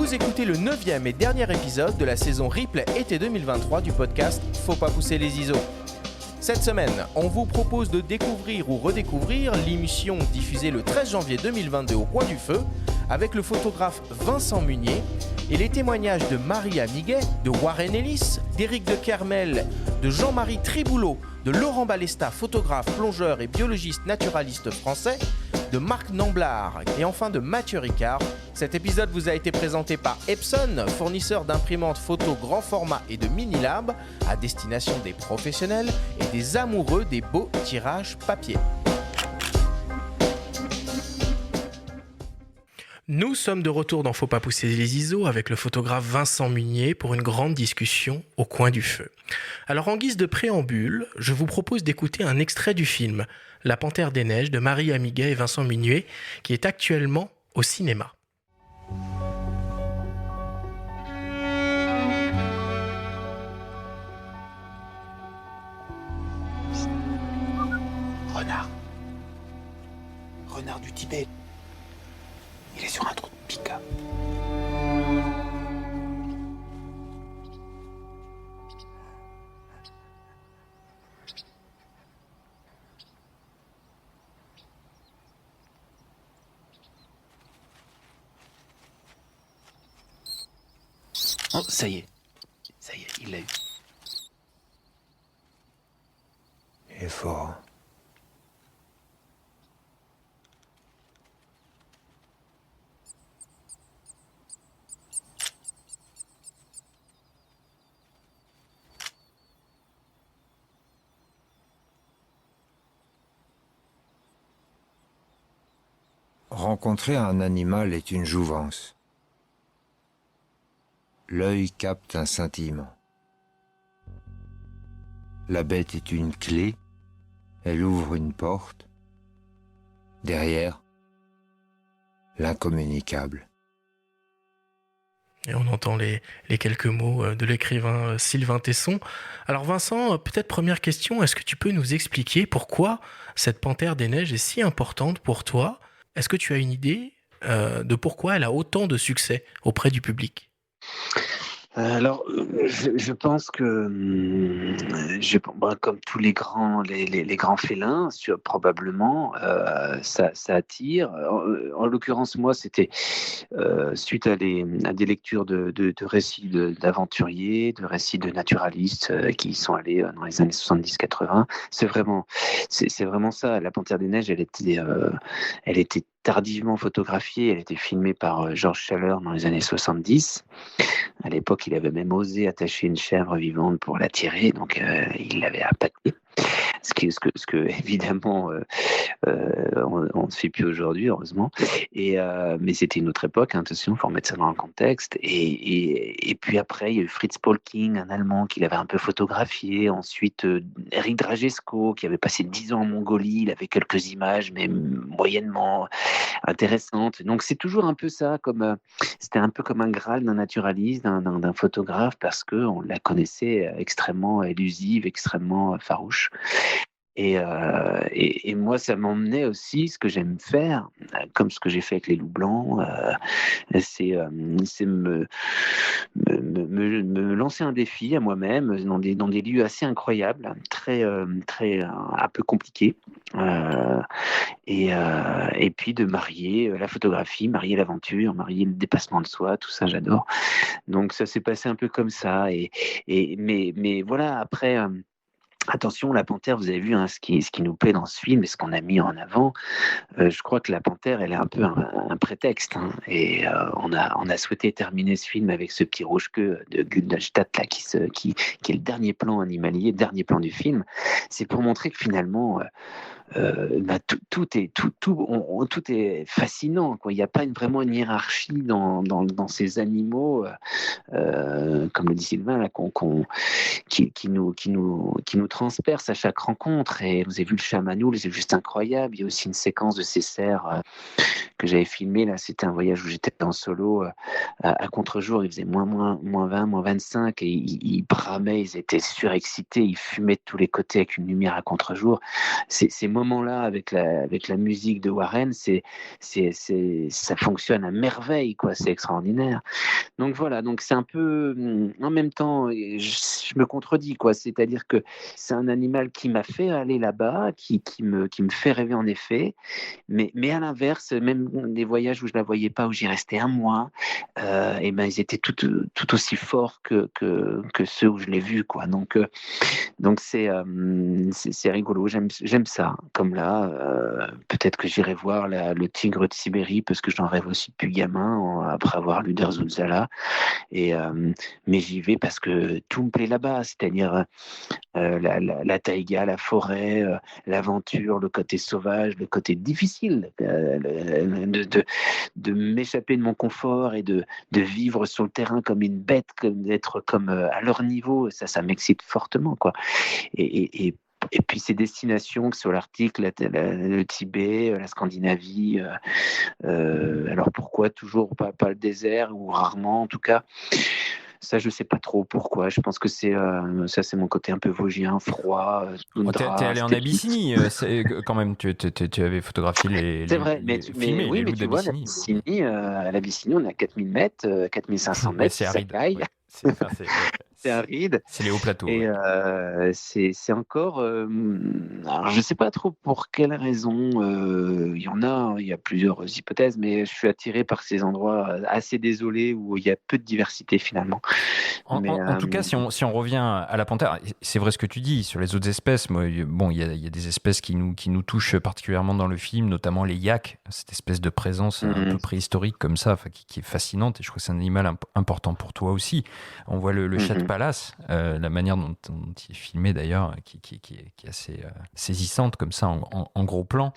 Vous écoutez le 9e et dernier épisode de la saison replay été 2023 du podcast Faut pas pousser les ISO. Cette semaine, on vous propose de découvrir ou redécouvrir l'émission diffusée le 13 janvier 2022 au Coin du Feu avec le photographe Vincent Munier et les témoignages de Maria Miguet, de Warren Ellis, d'Éric de Kermel, de Jean-Marie Triboulot, de Laurent Balesta, photographe, plongeur et biologiste naturaliste français, de Marc Namblard et enfin de Mathieu Ricard. Cet épisode vous a été présenté par Epson, fournisseur d'imprimantes photo grand format et de mini-lab à destination des professionnels et des amoureux des beaux tirages papier. Nous sommes de retour dans Faut pas pousser les ISO avec le photographe Vincent Munier pour une grande discussion au Coin du Feu. Alors en guise de préambule, je vous propose d'écouter un extrait du film La Panthère des Neiges de Maria Miguet et Vincent Munier qui est actuellement au cinéma. Renard du Tibet. Il est sur un trou de pica. Oh, ça y est, il l'a eu. Il est fort. Rencontrer un animal est une jouvence. L'œil capte un scintillement. La bête est une clé, elle ouvre une porte. Derrière, l'incommunicable. Et on entend les quelques mots de l'écrivain Sylvain Tesson. Alors Vincent, peut-être première question, est-ce que tu peux nous expliquer pourquoi cette Panthère des Neiges est si importante pour toi ? Est-ce que tu as une idée de pourquoi elle a autant de succès auprès du public ? Alors, je pense que, comme tous les grands félins, probablement, ça attire. En l'occurrence, moi, c'était suite à des lectures de récits d'aventuriers, de récits de naturalistes qui y sont allés dans les années 70-80. C'est vraiment ça. La Panthère des Neiges, elle était tardivement photographiée. Elle était filmée par Georges Challer dans les années 70. À l'époque, il avait même osé attacher une chèvre vivante pour la tirer, donc il l'avait appâtée. Ce que évidemment, on ne fait plus aujourd'hui, heureusement. Mais c'était une autre époque, attention, il faut remettre ça dans le contexte. Et puis après, il y a eu Fritz Polking, un Allemand, qui l'avait un peu photographié. Ensuite, Eric Dragesco, qui avait passé 10 ans en Mongolie. Il avait quelques images, mais moyennement intéressantes. Donc c'est toujours un peu ça, c'était un peu comme un Graal d'un naturaliste, d'un photographe, parce qu'on la connaissait extrêmement élusive, extrêmement farouche. Et moi, ça m'emmenait aussi, ce que j'aime faire, comme ce que j'ai fait avec les loups blancs, c'est me lancer un défi à moi-même dans des lieux assez incroyables, très un peu compliqués, et puis de marier la photographie, marier l'aventure, marier le dépassement de soi, tout ça, j'adore. Donc ça s'est passé un peu comme ça, mais voilà, après. Attention, la panthère, vous avez vu ce qui nous plaît dans ce film et ce qu'on a mis en avant. Je crois que la panthère, elle est un peu un prétexte. Et on a souhaité terminer ce film avec ce petit rouge-queue de Gundalstadt là, qui est le dernier plan animalier, le dernier plan du film. C'est pour montrer que finalement, tout est fascinant, quoi. Il n'y a pas vraiment une hiérarchie dans ces animaux, comme le dit Sylvain, là, qui nous transperce à chaque rencontre. Et vous avez vu le chamanoul, c'est juste incroyable. Il y a aussi une séquence de ces cerfs que j'avais filmé. Là, c'était un voyage où j'étais en solo à contre-jour. Il faisait moins 20, moins 25 et ils bramaient, ils étaient surexcités, ils fumaient de tous les côtés avec une lumière à contre-jour. Ces moments moment-là, avec la musique de Warren, ça fonctionne à merveille, quoi. C'est extraordinaire. Donc voilà, donc c'est un peu, en même temps, je me contredis, quoi. C'est-à-dire que c'est un animal qui m'a fait aller là-bas, qui me fait rêver en effet, mais à l'inverse, même des voyages où je la voyais pas, où j'y restais un mois, et ben ils étaient tout aussi forts que ceux où je l'ai vu, quoi. Donc c'est rigolo, j'aime ça. Comme là, peut-être que j'irai voir le tigre de Sibérie parce que j'en rêve aussi depuis gamin, après avoir lu Derzouzala. Mais j'y vais parce que tout me plaît là-bas, c'est-à-dire la taïga, la forêt, l'aventure, le côté sauvage, le côté difficile de m'échapper de mon confort et de vivre sur le terrain comme une bête, d'être comme à leur niveau. Ça m'excite fortement, quoi. Et puis ces destinations, que ce soit l'Arctique, le Tibet, la Scandinavie, alors pourquoi toujours pas le désert, ou rarement en tout cas, ça je sais pas trop pourquoi. Je pense que c'est mon côté un peu vosgien, froid, toundra, T'es allé en steppe. Abyssinie, quand même, tu avais photographié C'est vrai, mais filmé oui, les mais loups tu vois, d'Abyssinie. à l'Abyssinie, on est à 4000 mètres, 4500 Ouais, mètres, c'est ça aride. caille, Ouais. c'est aride. C'est les hauts plateaux. Et ouais. c'est encore. Alors, je ne sais pas trop pour quelle raison. Il y a plusieurs hypothèses, mais je suis attiré par ces endroits assez désolés où il y a peu de diversité finalement. En tout cas, si on revient à la panthère, c'est vrai ce que tu dis sur les autres espèces. Moi, bon, il y a des espèces qui nous touchent particulièrement dans le film, notamment les yaks, cette espèce de présence un peu préhistorique comme ça, qui est fascinante. Et je crois que c'est un animal important pour toi aussi. On voit le chat de Pallas, la manière dont il est filmé d'ailleurs, qui est assez saisissante comme ça en gros plan.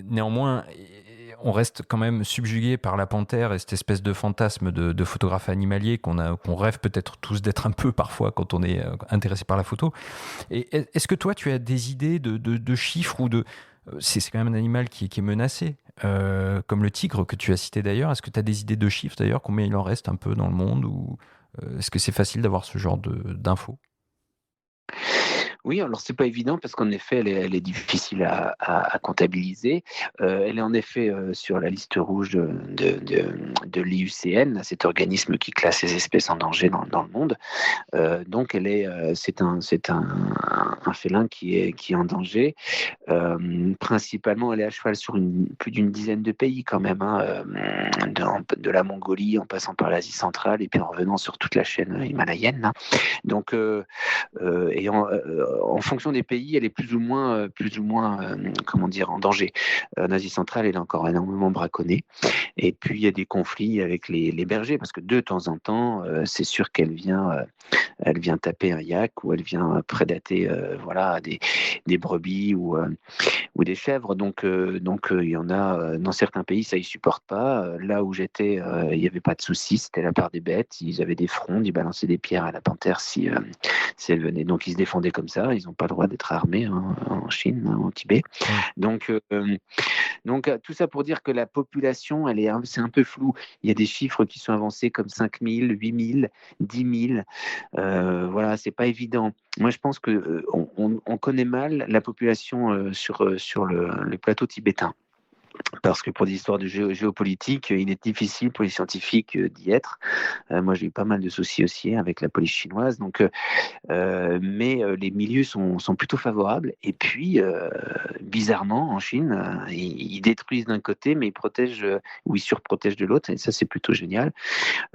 Néanmoins, on reste quand même subjugué par la panthère et cette espèce de fantasme de photographe animalier qu'on rêve peut-être tous d'être un peu parfois quand on est intéressé par la photo. Et est-ce que toi, tu as des idées de chiffres ou de... C'est quand même un animal qui est menacé, comme le tigre que tu as cité d'ailleurs. Est-ce que tu as des idées de chiffres d'ailleurs, combien il en reste un peu dans le monde, ou est-ce que c'est facile d'avoir ce genre d'infos ? Oui, alors c'est pas évident parce qu'en effet, elle est difficile à comptabiliser. Elle est en effet sur la liste rouge de l'IUCN, cet organisme qui classe les espèces en danger dans le monde. Donc c'est un félin qui est en danger. Principalement, elle est à cheval sur plus d'une dizaine de pays quand même, de la Mongolie en passant par l'Asie centrale et puis en revenant sur toute la chaîne himalayenne. Donc, en fonction des pays, elle est plus ou moins comment dire, en danger. En Asie centrale, elle est encore énormément braconnée. Et puis, il y a des conflits avec les bergers, parce que de temps en temps, c'est sûr qu'elle vient taper un yak, ou elle vient prédater des brebis ou des chèvres. Donc, il y en a dans certains pays, ça ils supportent pas. Là où j'étais, il n'y avait pas de souci, c'était la part des bêtes. Ils avaient des frondes, ils balançaient des pierres à la panthère si elle venait. Donc, ils se défendaient comme ça. Ils n'ont pas le droit d'être armés en Chine, au Tibet. Donc, tout ça pour dire que la population, c'est un peu flou. Il y a des chiffres qui sont avancés comme 5000, 8000, 10 000. Voilà, c'est pas évident. Moi, je pense que on connaît mal la population sur le plateau tibétain. Parce que pour des histoires de géopolitique, il est difficile pour les scientifiques d'y être. Moi, j'ai eu pas mal de soucis aussi avec la police chinoise. Donc, mais les milieux sont plutôt favorables. Et puis, bizarrement, en Chine, ils détruisent d'un côté, mais ils protègent ou ils surprotègent de l'autre. Et ça, c'est plutôt génial.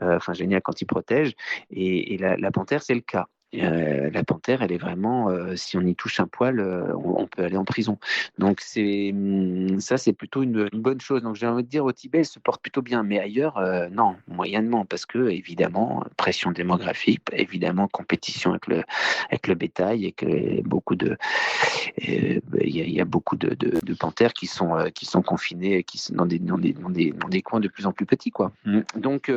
Enfin, génial quand ils protègent. Et la panthère, c'est le cas. La panthère, elle est vraiment, si on y touche un poil, on peut aller en prison. Donc ça, c'est plutôt une bonne chose. Donc j'ai envie de dire, au Tibet, elle se porte plutôt bien, mais ailleurs, non, moyennement, parce que évidemment, pression démographique, évidemment, compétition avec le bétail, et que il y a beaucoup de panthères qui sont confinées, qui sont dans des coins de plus en plus petits, quoi. Donc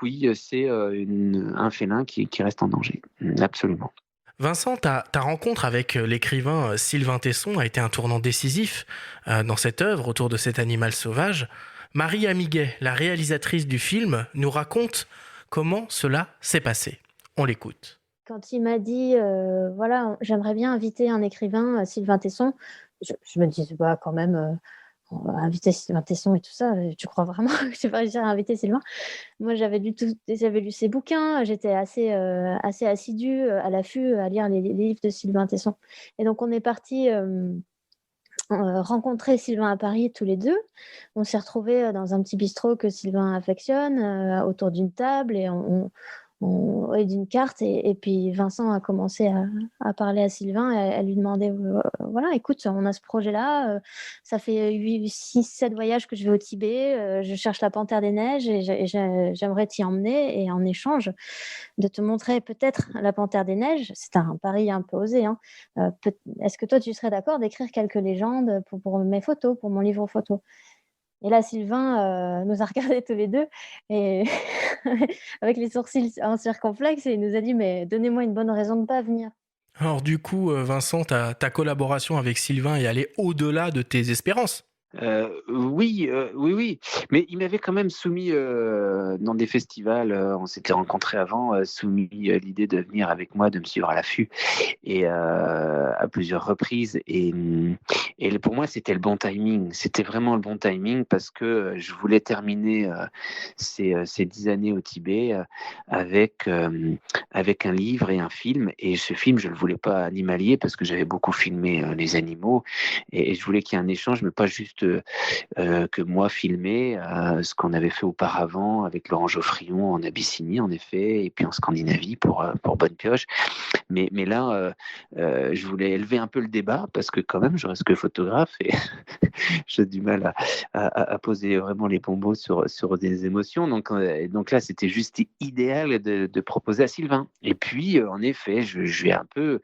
oui, c'est un félin qui reste en danger, absolument. Vincent, ta rencontre avec l'écrivain Sylvain Tesson a été un tournant décisif dans cette œuvre autour de cet animal sauvage. Marie Amiguet, la réalisatrice du film, nous raconte comment cela s'est passé. On l'écoute. quand il m'a dit, voilà, j'aimerais bien inviter un écrivain, Sylvain Tesson, je me disais, bah, quand même, on va inviter Sylvain Tesson et tout ça, tu crois vraiment que je vais pas réussir à inviter Sylvain? Moi, j'avais lu ses bouquins, j'étais assez assidue, à l'affût, à lire les livres de Sylvain Tesson. Et donc, on est partis rencontrer Sylvain à Paris tous les deux. On s'est retrouvés dans un petit bistrot que Sylvain affectionne, autour d'une table et d'une carte. Et puis Vincent a commencé à parler à Sylvain et à lui demander voilà, écoute, on a ce projet-là, ça fait 6, 7 voyages que je vais au Tibet, je cherche la panthère des neiges et j'aimerais t'y emmener et en échange de te montrer peut-être la panthère des neiges. C'est un pari un peu osé, hein. Est-ce que toi tu serais d'accord d'écrire quelques légendes pour mes photos, pour mon livre photo? Et là, Sylvain nous a regardés tous les deux et avec les sourcils en circonflexe et il nous a dit mais donnez-moi une bonne raison de ne pas venir. Alors du coup, Vincent, ta collaboration avec Sylvain est allée au-delà de tes espérances. Oui, mais il m'avait quand même soumis dans des festivals, on s'était rencontrés avant, soumis l'idée de venir avec moi, de me suivre à l'affût, et à plusieurs reprises. Et pour moi, c'était le bon timing. C'était vraiment le bon timing parce que je voulais terminer ces 10 années au Tibet avec un livre et un film. Et ce film, je ne le voulais pas animalier parce que j'avais beaucoup filmé les animaux et je voulais qu'il y ait un échange, mais pas juste que moi filmer ce qu'on avait fait auparavant avec Laurent Geoffrion en Abyssinie en effet et puis en Scandinavie pour Bonne Pioche, mais là je voulais élever un peu le débat parce que quand même je reste que photographe et j'ai du mal à poser vraiment les bons mots sur des émotions, donc là c'était juste idéal de proposer à Sylvain. Et puis en effet je lui ai un peu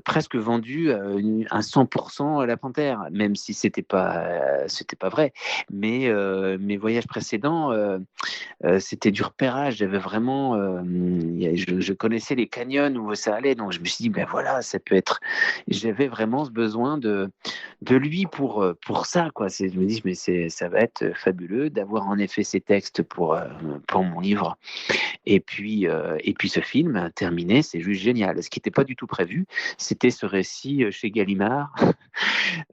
presque vendu un 100% à la panthère, même si c'était pas vrai, mais mes voyages précédents c'était du repérage. J'avais vraiment je connaissais les canyons où ça allait, donc je me suis dit ben voilà, ça peut être, j'avais vraiment ce besoin de lui pour ça quoi. Je me dis mais ça va être fabuleux d'avoir en effet ces textes pour mon livre. Et puis ce film terminé, c'est juste génial. Ce qui n'était pas du tout prévu, c'était ce récit chez Gallimard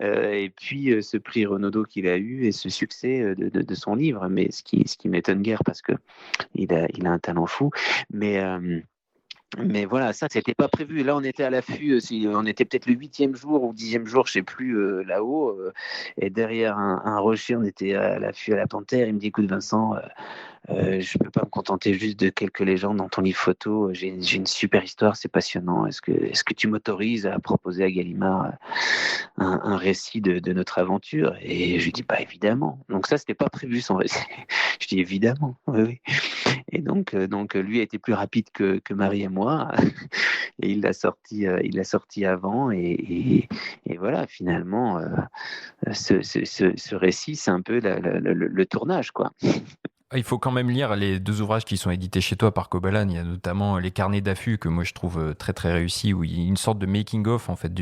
et puis ce prix Renaudot qu'il a eu et ce succès de son livre. Mais ce qui m'étonne guère parce que il a un talent fou. Mais voilà, ça, c'était pas prévu. Là, on était à l'affût. On était peut-être le 8e jour ou 10e jour, je sais plus, là-haut. Et derrière un rocher, on était à l'affût à la panthère. Il me dit, écoute, Vincent, je peux pas me contenter juste de quelques légendes dans ton livre photo. J'ai une super histoire, c'est passionnant. Est-ce que tu m'autorises à proposer à Gallimard un récit de notre aventure? Et je lui dis, bah évidemment. Donc ça, c'était pas prévu son récit. Je dis évidemment, oui. Et donc lui a été plus rapide que Marie et moi, et il l'a sorti avant, et voilà, finalement, ce récit, c'est un peu le tournage, quoi. Il faut quand même lire les 2 ouvrages qui sont édités chez toi par Kobalan. Il y a notamment Les Carnets d'affût que moi je trouve très très réussi, où il y a une sorte de making-of en fait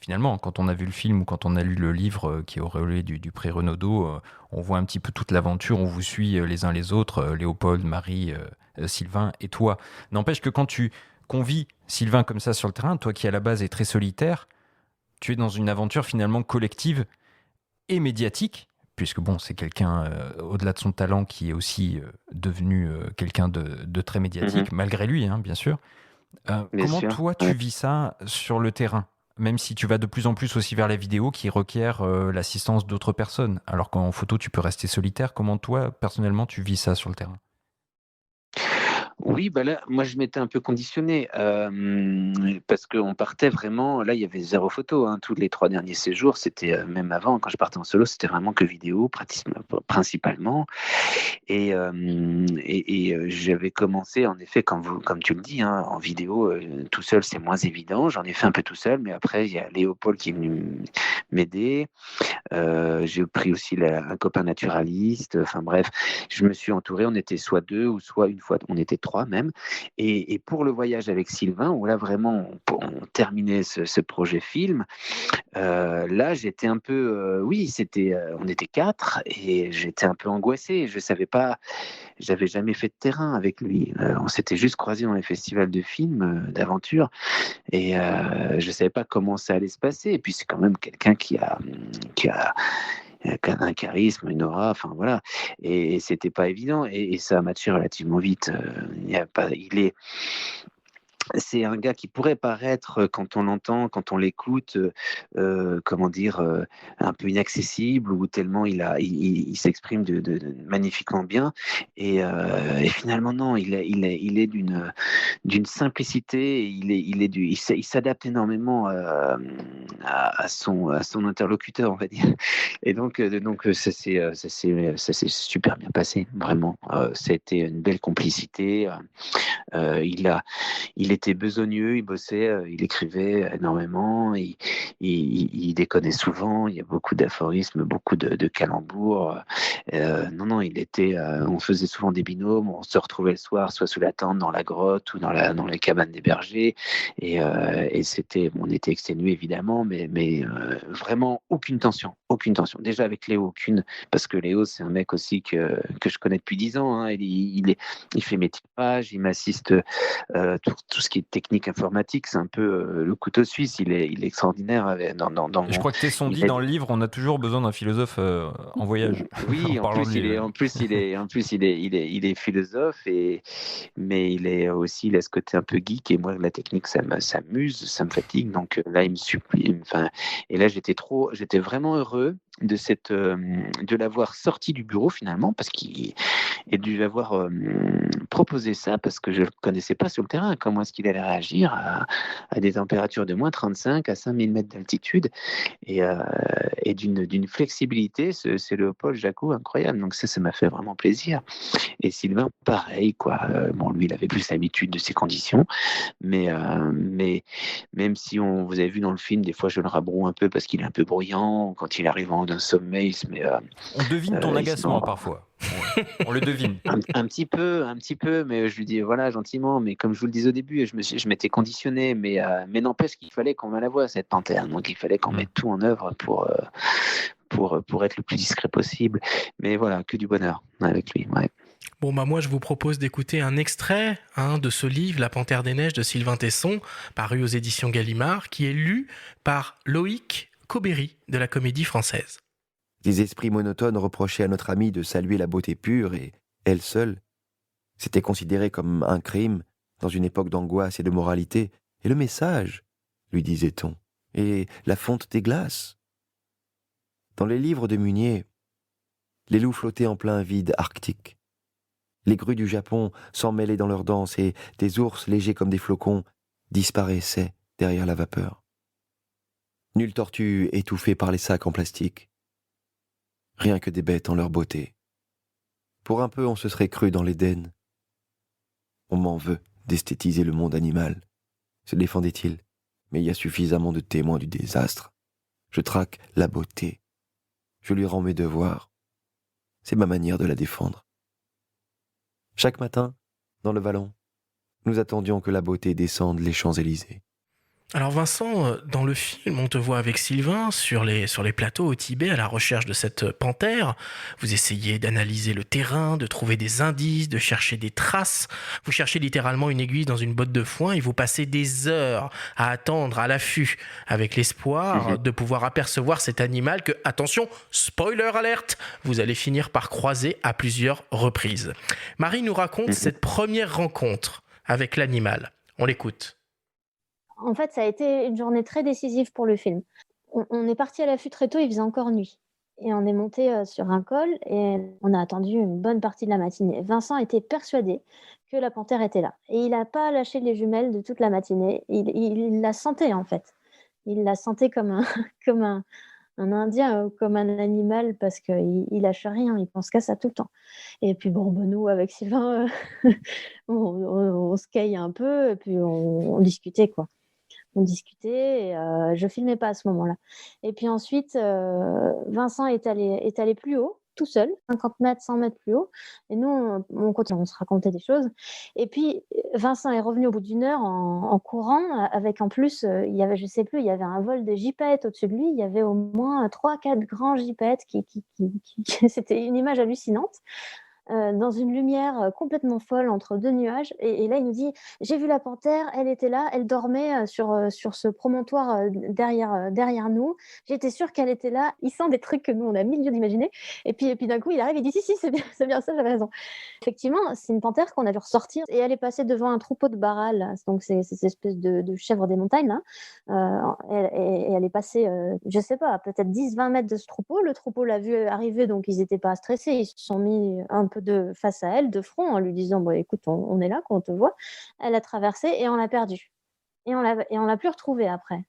finalement, quand on a vu le film ou quand on a lu le livre qui est auréolé du prix Renaudot, on voit un petit peu toute l'aventure, on vous suit les uns les autres, Léopold, Marie, Sylvain et toi. N'empêche que quand tu convies Sylvain comme ça sur le terrain, toi qui à la base est très solitaire, tu es dans une aventure finalement collective et médiatique, puisque bon, c'est quelqu'un, au-delà de son talent, qui est aussi devenu quelqu'un de très médiatique, malgré lui, hein, bien sûr. Comment sûr. Toi, tu vis ça sur le terrain, même si tu vas de plus en plus aussi vers la vidéo qui requiert l'assistance d'autres personnes, alors qu'en photo, tu peux rester solitaire. Comment toi, personnellement, tu vis ça sur le terrain ? Oui, bah là, moi je m'étais un peu conditionné parce qu'on partait vraiment. Là, il y avait 0 photo. Hein, tous les 3 derniers séjours, c'était même avant, quand je partais en solo, c'était vraiment que vidéo, principalement. Et j'avais commencé, en effet, comme tu le dis, hein, en vidéo, tout seul, c'est moins évident. J'en ai fait un peu tout seul, mais après, il y a Léopold qui est venu m'aider. J'ai pris aussi un copain naturaliste. Enfin bref, je me suis entouré. On était soit 2 ou soit une fois, on était 3 même. Et pour le voyage avec Sylvain, où là vraiment on terminait ce projet film, là j'étais un peu, oui, on était 4 et j'étais un peu angoissé. Je savais pas, j'avais jamais fait de terrain avec lui. On s'était juste croisés dans les festivals de films, d'aventure, et je savais pas comment ça allait se passer. Et puis c'est quand même quelqu'un qui a un charisme, une aura, enfin voilà. Et c'était pas évident. Et ça a matché relativement vite. C'est un gars qui pourrait paraître, quand on l'entend, quand on l'écoute, comment dire, un peu inaccessible, ou tellement il s'exprime magnifiquement bien. Et finalement non, il est d'une simplicité. Il s'adapte énormément à son interlocuteur, on va dire. Et donc ça s'est super bien passé, vraiment. Ça a été une belle complicité. Il était besogneux, il bossait, il écrivait énormément, il déconnait souvent, il y a beaucoup d'aphorismes, beaucoup de calembours. Non, on faisait souvent des binômes, on se retrouvait le soir, soit sous la tente, dans la grotte, ou dans les cabanes des bergers. Et on était exténués évidemment, mais vraiment aucune tension. Déjà avec Léo, aucune, parce que Léo, c'est un mec aussi que je connais depuis 10 ans. Hein. Il fait mes tirages, il m'assiste, tout ce qui est technique informatique, c'est un peu le couteau suisse. Il est extraordinaire. Je crois que Tesson dit dans le livre, on a toujours besoin d'un philosophe en voyage. Oui, en plus il est philosophe, mais il a ce côté un peu geek, et moi la technique ça m'amuse, ça me fatigue, donc là il me supplie. Enfin, et là j'étais vraiment heureux de l'avoir sorti du bureau finalement, et de lui avoir proposé ça, parce que je ne le connaissais pas sur le terrain. Comment est-ce qu'il allait réagir à des températures de moins 35 à 5000 mètres d'altitude, et d'une flexibilité, c'est Léopold Jacquot incroyable. Donc ça m'a fait vraiment plaisir. Et Sylvain, pareil, quoi. Bon, lui, il avait plus l'habitude de ces conditions, mais même si vous avez vu dans le film, des fois je le rabroue un peu parce qu'il est un peu bruyant quand il arrive en haut d'un sommet. On devine ton agacement parfois. On le devine. Un petit peu, mais je lui dis voilà, gentiment. Mais comme je vous le disais au début, je m'étais conditionné, mais n'empêche qu'il fallait qu'on la voie, cette panthère. Donc il fallait qu'on mette tout en œuvre pour être le plus discret possible. Mais voilà, que du bonheur avec lui. Ouais. Bon, moi, je vous propose d'écouter un extrait de ce livre, La Panthère des Neiges de Sylvain Tesson, paru aux éditions Gallimard, qui est lu par Loïc Caubery de la Comédie Française. Les esprits monotones reprochaient à notre amie de saluer la beauté pure, et elle seule, c'était considéré comme un crime dans une époque d'angoisse et de moralité. Et le message, lui disait-on, et la fonte des glaces. Dans les livres de Munier, les loups flottaient en plein vide arctique. Les grues du Japon s'en mêlaient dans leur danse, et des ours légers comme des flocons disparaissaient derrière la vapeur. Nulle tortue étouffée par les sacs en plastique. Rien que des bêtes en leur beauté. Pour un peu, on se serait cru dans l'Éden. On m'en veut d'esthétiser le monde animal, se défendait-il, mais il y a suffisamment de témoins du désastre. Je traque la beauté. Je lui rends mes devoirs. C'est ma manière de la défendre. Chaque matin, dans le vallon, nous attendions que la beauté descende les Champs-Élysées. Alors Vincent, dans le film, on te voit avec Sylvain sur les plateaux au Tibet à la recherche de cette panthère. Vous essayez d'analyser le terrain, de trouver des indices, de chercher des traces. Vous cherchez littéralement une aiguille dans une botte de foin et vous passez des heures à attendre à l'affût avec l'espoir de pouvoir apercevoir cet animal que, attention, spoiler alerte, vous allez finir par croiser à plusieurs reprises. Marie nous raconte cette première rencontre avec l'animal. On l'écoute. En fait, ça a été une journée très décisive pour le film. On est parti à l'affût très tôt, il faisait encore nuit. Et on est monté sur un col et on a attendu une bonne partie de la matinée. Vincent était persuadé que la panthère était là. Et il n'a pas lâché les jumelles de toute la matinée. Il la sentait en fait. Il la sentait comme un Indien ou comme un animal parce qu'il lâche rien, il pense qu'à ça tout le temps. Et puis nous, avec Sylvain, on se caille un peu et puis on discutait quoi. On discutait et je filmais pas à ce moment-là. Et puis ensuite, Vincent est allé plus haut tout seul, 50 mètres, 100 mètres plus haut. Et nous, on continue, on se racontait des choses. Et puis, Vincent est revenu au bout d'une heure en courant, avec en plus, il y avait, je sais plus, il y avait un vol de gypaètes au-dessus de lui. Il y avait au moins 3-4 grands gypaètes c'était une image hallucinante. Dans une lumière complètement folle entre deux nuages. Et là, il nous dit, j'ai vu la panthère, elle était là, elle dormait sur ce promontoire derrière nous. J'étais sûre qu'elle était là. Il sent des trucs que nous, on a mille lieux d'imaginer. Et puis d'un coup, il arrive, il dit, si, c'est bien ça, j'avais raison. Effectivement, c'est une panthère qu'on a vu ressortir et elle est passée devant un troupeau de barral, là. Donc c'est cette espèce de chèvre des montagnes, là. Et elle est passée, je sais pas, peut-être 10-20 mètres de ce troupeau. Le troupeau l'a vue arriver, donc ils n'étaient pas stressés. Ils se sont mis un peu face à elle, de front, en lui disant, bon, écoute, on est là, quand on te voit. Elle a traversé et on l'a perdue. Et on l'a plus retrouvée après.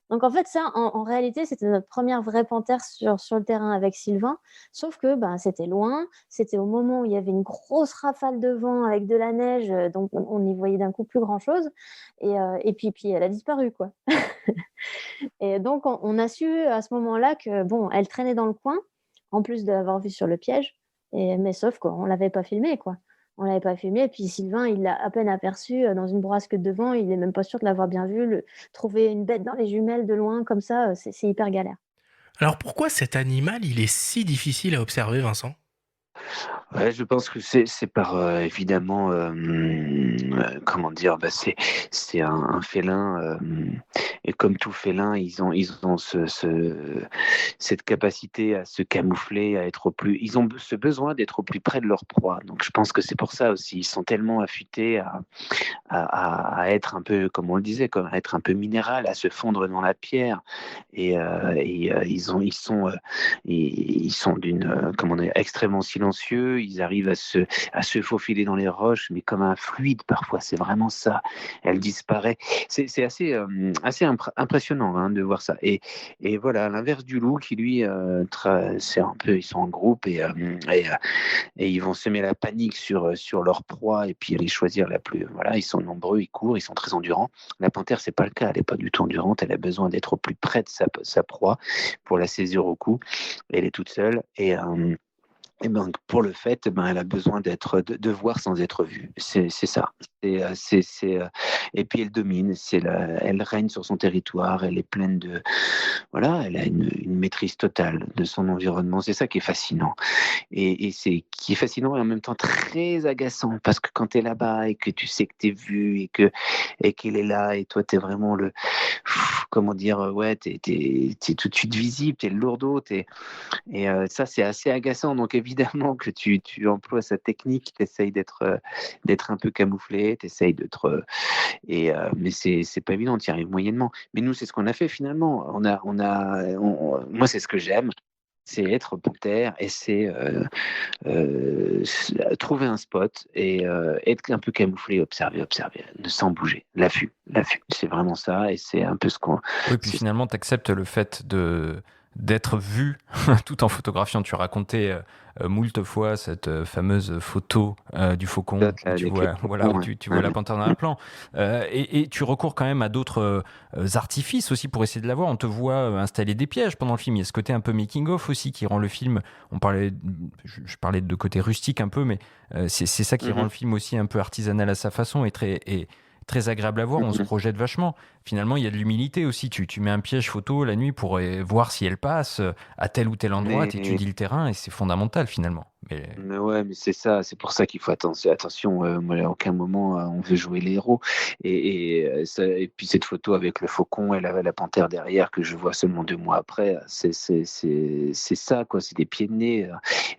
Donc en fait, ça, en réalité, c'était notre première vraie panthère sur le terrain avec Sylvain, sauf que c'était loin, c'était au moment où il y avait une grosse rafale de vent avec de la neige, donc on n'y voyait d'un coup plus grand-chose, et puis elle a disparu, quoi. Et donc on a su à ce moment-là que, bon, elle traînait dans le coin, en plus de l'avoir vue sur le piège, mais sauf qu'on ne l'avait pas filmée, quoi. On l'avait pas filmé, et puis Sylvain, il l'a à peine aperçu dans une bourrasque de vent, il n'est même pas sûr de l'avoir bien vu. Trouver une bête dans les jumelles de loin, comme ça, c'est hyper galère. Alors pourquoi cet animal, il est si difficile à observer, Vincent ? Ouais, je pense que c'est par évidemment comment dire, c'est un félin et comme tout félin, ils ont cette capacité à se camoufler, à être ils ont ce besoin d'être au plus près de leur proie. Donc je pense que c'est pour ça aussi, ils sont tellement affûtés à être un peu, comme on le disait, à être un peu minéral, à se fondre dans la pierre, et ils sont comment dire, extrêmement silencieux. Ils arrivent à se faufiler dans les roches, mais comme un fluide parfois. C'est vraiment ça. Elle disparaît. C'est assez impressionnant de voir ça. Et voilà, à l'inverse du loup qui lui, c'est un peu, ils sont en groupe et ils vont semer la panique sur leur proie et puis aller choisir la plus. Voilà, ils sont nombreux, ils courent, ils sont très endurants. La panthère, c'est pas le cas. Elle est pas du tout endurante. Elle a besoin d'être au plus près de sa proie pour la saisir au cou. Elle est toute seule et ben, pour le fait, elle a besoin de voir sans être vue. C'est ça. Et puis elle domine. Elle règne sur son territoire. Elle est pleine de, voilà, elle a une maîtrise totale de son environnement. C'est ça qui est fascinant. Et c'est qui est fascinant et en même temps très agaçant, parce que quand tu es là-bas et que tu sais que tu es vu et qu'il est là et toi tu es vraiment comment dire, ouais, t'es tout de suite visible, t'es le lourdeau, et ça c'est assez agaçant. Donc évidemment que tu emploies sa technique, t'essayes d'être un peu camouflé, t'essayes d'être mais c'est pas évident, t'y arrives moyennement. Mais nous c'est ce qu'on a fait finalement. Moi c'est ce que j'aime. C'est être panthère et c'est trouver un spot et être un peu camouflé, observer, sans bouger. L'affût. C'est vraiment ça et c'est un peu ce qu'on... Oui, puis finalement, tu acceptes le fait d'être vu tout en photographiant. Tu racontais moult fois cette fameuse photo du faucon où tu vois la panthère dans un plan. Et tu recours quand même à d'autres artifices aussi pour essayer de la voir. On te voit installer des pièges pendant le film. Il y a ce côté un peu making-of aussi qui rend le film... Je parlais de côté rustique un peu, mais c'est ça qui rend le film aussi un peu artisanal à sa façon et très agréable à voir. On se projette vachement. Finalement, il y a de l'humilité aussi. Tu mets un piège photo la nuit pour voir si elle passe à tel ou tel endroit, tu étudies le terrain et c'est fondamental finalement. Mais ouais, mais c'est ça, c'est pour ça qu'il faut attention. Moi, à aucun moment on veut jouer les héros. Et puis cette photo avec le faucon et la panthère derrière que je vois seulement 2 mois après, c'est ça quoi. C'est des pieds de nez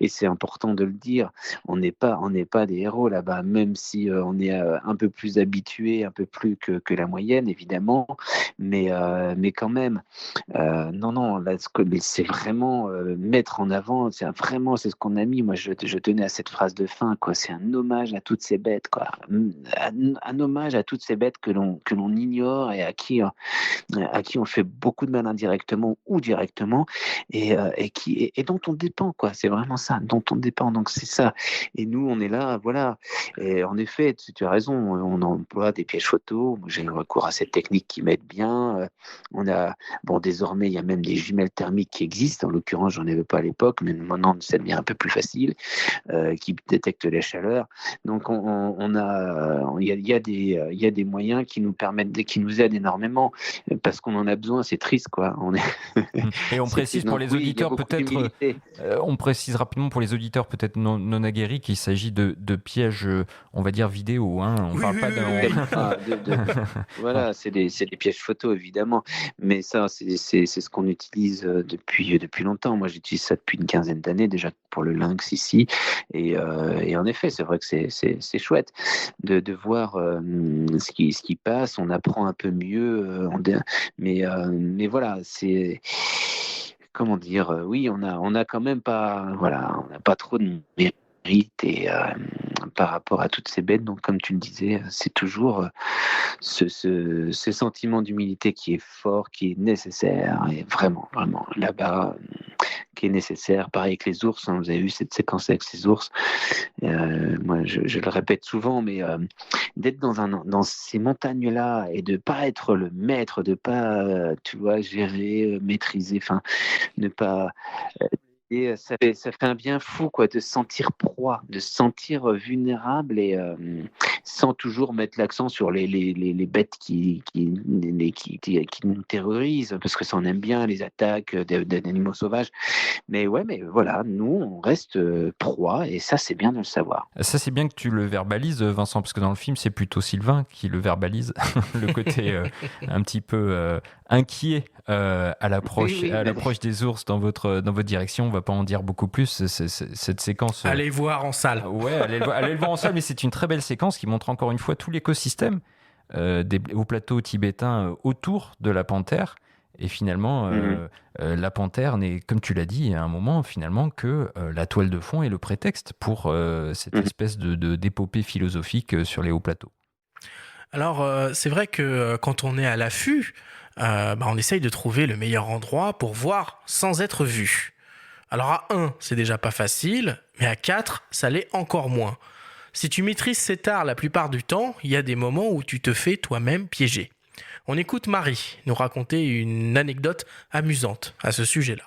et c'est important de le dire. On n'est pas des héros là-bas, même si on est un peu plus habitué, un peu plus que la moyenne évidemment, mais quand même. Non, là, c'est vraiment mettre en avant. C'est ce qu'on a mis. Moi, moi je tenais à cette phrase de fin, quoi. C'est un hommage à toutes ces bêtes, quoi. Un hommage à toutes ces bêtes que l'on ignore et à qui on fait beaucoup de mal indirectement ou directement, et dont on dépend, quoi. C'est vraiment ça, dont on dépend. Donc c'est ça. Et nous, on est là, voilà. Et en effet, tu as raison, on emploie des pièges photos. Moi, j'ai recours à cette technique qui m'aide bien. Désormais, il y a même des jumelles thermiques qui existent. En l'occurrence, j'en avais pas à l'époque, mais maintenant, ça devient un peu plus facile, qui détectent les chaleurs. Donc, il y a des moyens qui nous aident énormément, parce qu'on en a besoin. C'est triste, quoi. Et on précise pour les auditeurs peut-être, on précise rapidement pour les auditeurs peut-être non aguerris qu'il s'agit de pièges, on va dire vidéo. Hein. On parle pas Voilà, c'est des pièges photos évidemment, mais ça c'est ce qu'on utilise depuis longtemps. Moi, j'utilise ça depuis une quinzaine d'années déjà pour le lynx ici, et en effet, c'est vrai que c'est chouette de voir ce qui passe. On apprend un peu mieux, mais voilà, c'est comment dire, oui, on a quand même pas, voilà, on n'a pas trop de mérite et par rapport à toutes ces bêtes. Donc, comme tu le disais, c'est toujours ce sentiment d'humilité qui est fort, qui est nécessaire, et vraiment là-bas, qui est nécessaire. Pareil avec les ours, hein, vous avez vu cette séquence avec ces ours. Moi, je le répète souvent, mais d'être dans ces montagnes-là et de pas être le maître, de pas, tu vois, gérer, maîtriser, enfin, ne pas. Et ça fait un bien fou, quoi, de se sentir proie, de se sentir vulnérable, et sans toujours mettre l'accent sur les bêtes qui nous terrorisent, parce que ça on aime bien les attaques d'animaux sauvages. Mais voilà, nous on reste proie, et ça c'est bien de le savoir. Ça c'est bien que tu le verbalises, Vincent, parce que dans le film c'est plutôt Sylvain qui le verbalise, le côté un petit peu inquiet à l'approche des ours dans votre direction. On va pas en dire beaucoup plus. Cette séquence. Allez voir en salle. Ouais, allez le voir en salle. Mais c'est une très belle séquence qui montre encore une fois tout l'écosystème au plateau tibétain autour de la panthère. Et finalement, la panthère n'est, comme tu l'as dit, à un moment finalement que la toile de fond est le prétexte pour cette espèce d'épopée philosophique sur les hauts plateaux. Alors, c'est vrai que quand on est à l'affût, on essaye de trouver le meilleur endroit pour voir sans être vu. Alors à 1, c'est déjà pas facile, mais à 4, ça l'est encore moins. Si tu maîtrises cet art la plupart du temps, il y a des moments où tu te fais toi-même piéger. On écoute Marie nous raconter une anecdote amusante à ce sujet-là.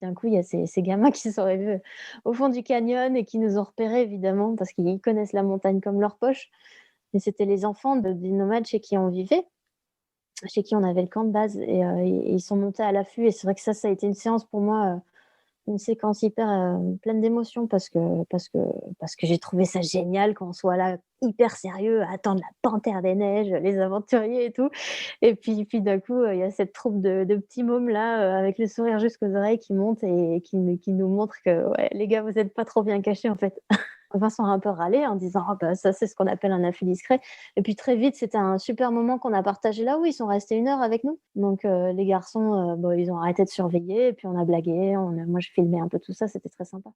D'un coup, il y a ces gamins qui sont arrivés au fond du canyon et qui nous ont repérés, évidemment, parce qu'ils connaissent la montagne comme leur poche. Mais c'était les enfants des nomades chez qui on vivait, chez qui on avait le camp de base. Et ils sont montés à l'affût. Et c'est vrai que ça a été une séance pour moi, une séquence hyper pleine d'émotions, parce que j'ai trouvé ça génial qu'on soit là hyper sérieux à attendre la panthère des neiges, les aventuriers et tout. Et puis d'un coup, il y a cette troupe de petits mômes là, avec le sourire jusqu'aux oreilles, qui montent et qui nous montrent que les gars, vous n'êtes pas trop bien cachés en fait. Vincent a un peu râlé en disant ça c'est ce qu'on appelle un affût discret. Et puis très vite, c'était un super moment qu'on a partagé là où ils sont restés 1 heure avec nous. Donc les garçons, ils ont arrêté de surveiller, et puis on a blagué, moi je filmais un peu tout ça, c'était très sympa.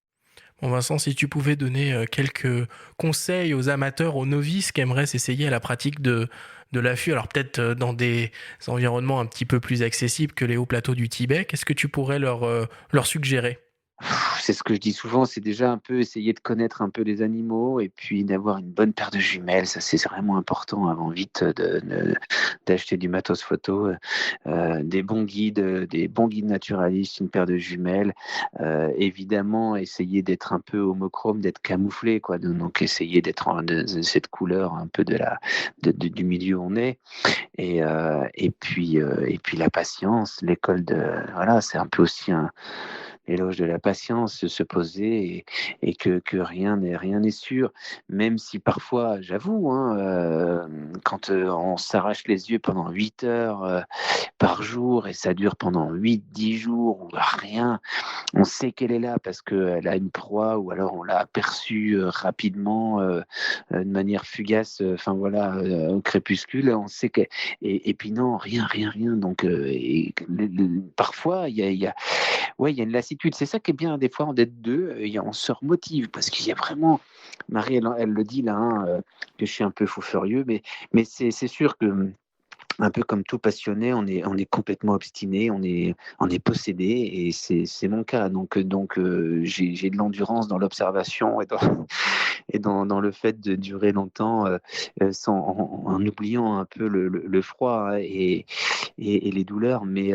Bon Vincent, si tu pouvais donner quelques conseils aux amateurs, aux novices qui aimeraient s'essayer à la pratique de l'affût, alors peut-être dans des environnements un petit peu plus accessibles que les hauts plateaux du Tibet, qu'est-ce que tu pourrais leur suggérer ? C'est ce que je dis souvent, c'est déjà un peu essayer de connaître un peu les animaux, et puis d'avoir une bonne paire de jumelles. Ça, c'est vraiment important avant vite d'acheter du matos photo, des bons guides naturalistes, une paire de jumelles. Évidemment, essayer d'être un peu homochrome, d'être camouflé, quoi. Donc, essayer d'être de cette couleur un peu du milieu où on est. Et puis la patience, l'école voilà, c'est un peu aussi l'éloge de la patience, se poser, et que rien n'est sûr, même si parfois, j'avoue, quand on s'arrache les yeux pendant 8 heures par jour, et ça dure pendant 8-10 jours ou rien, on sait qu'elle est là parce qu'elle a une proie, ou alors on l'a aperçue rapidement, de manière fugace, au crépuscule, on sait que, et puis non, rien. Donc parfois il y a ouais, il y a une lassitude. C'est ça qui est bien des fois d'être deux, on se remotive parce qu'il y a vraiment, Marie, elle le dit là, hein, que je suis un peu fou furieux, mais c'est sûr que un peu comme tout passionné, on est complètement obstiné, on est possédé, et c'est mon cas. Donc j'ai de l'endurance dans l'observation et dans le fait de durer longtemps, en oubliant un peu le froid, hein, et les douleurs. Mais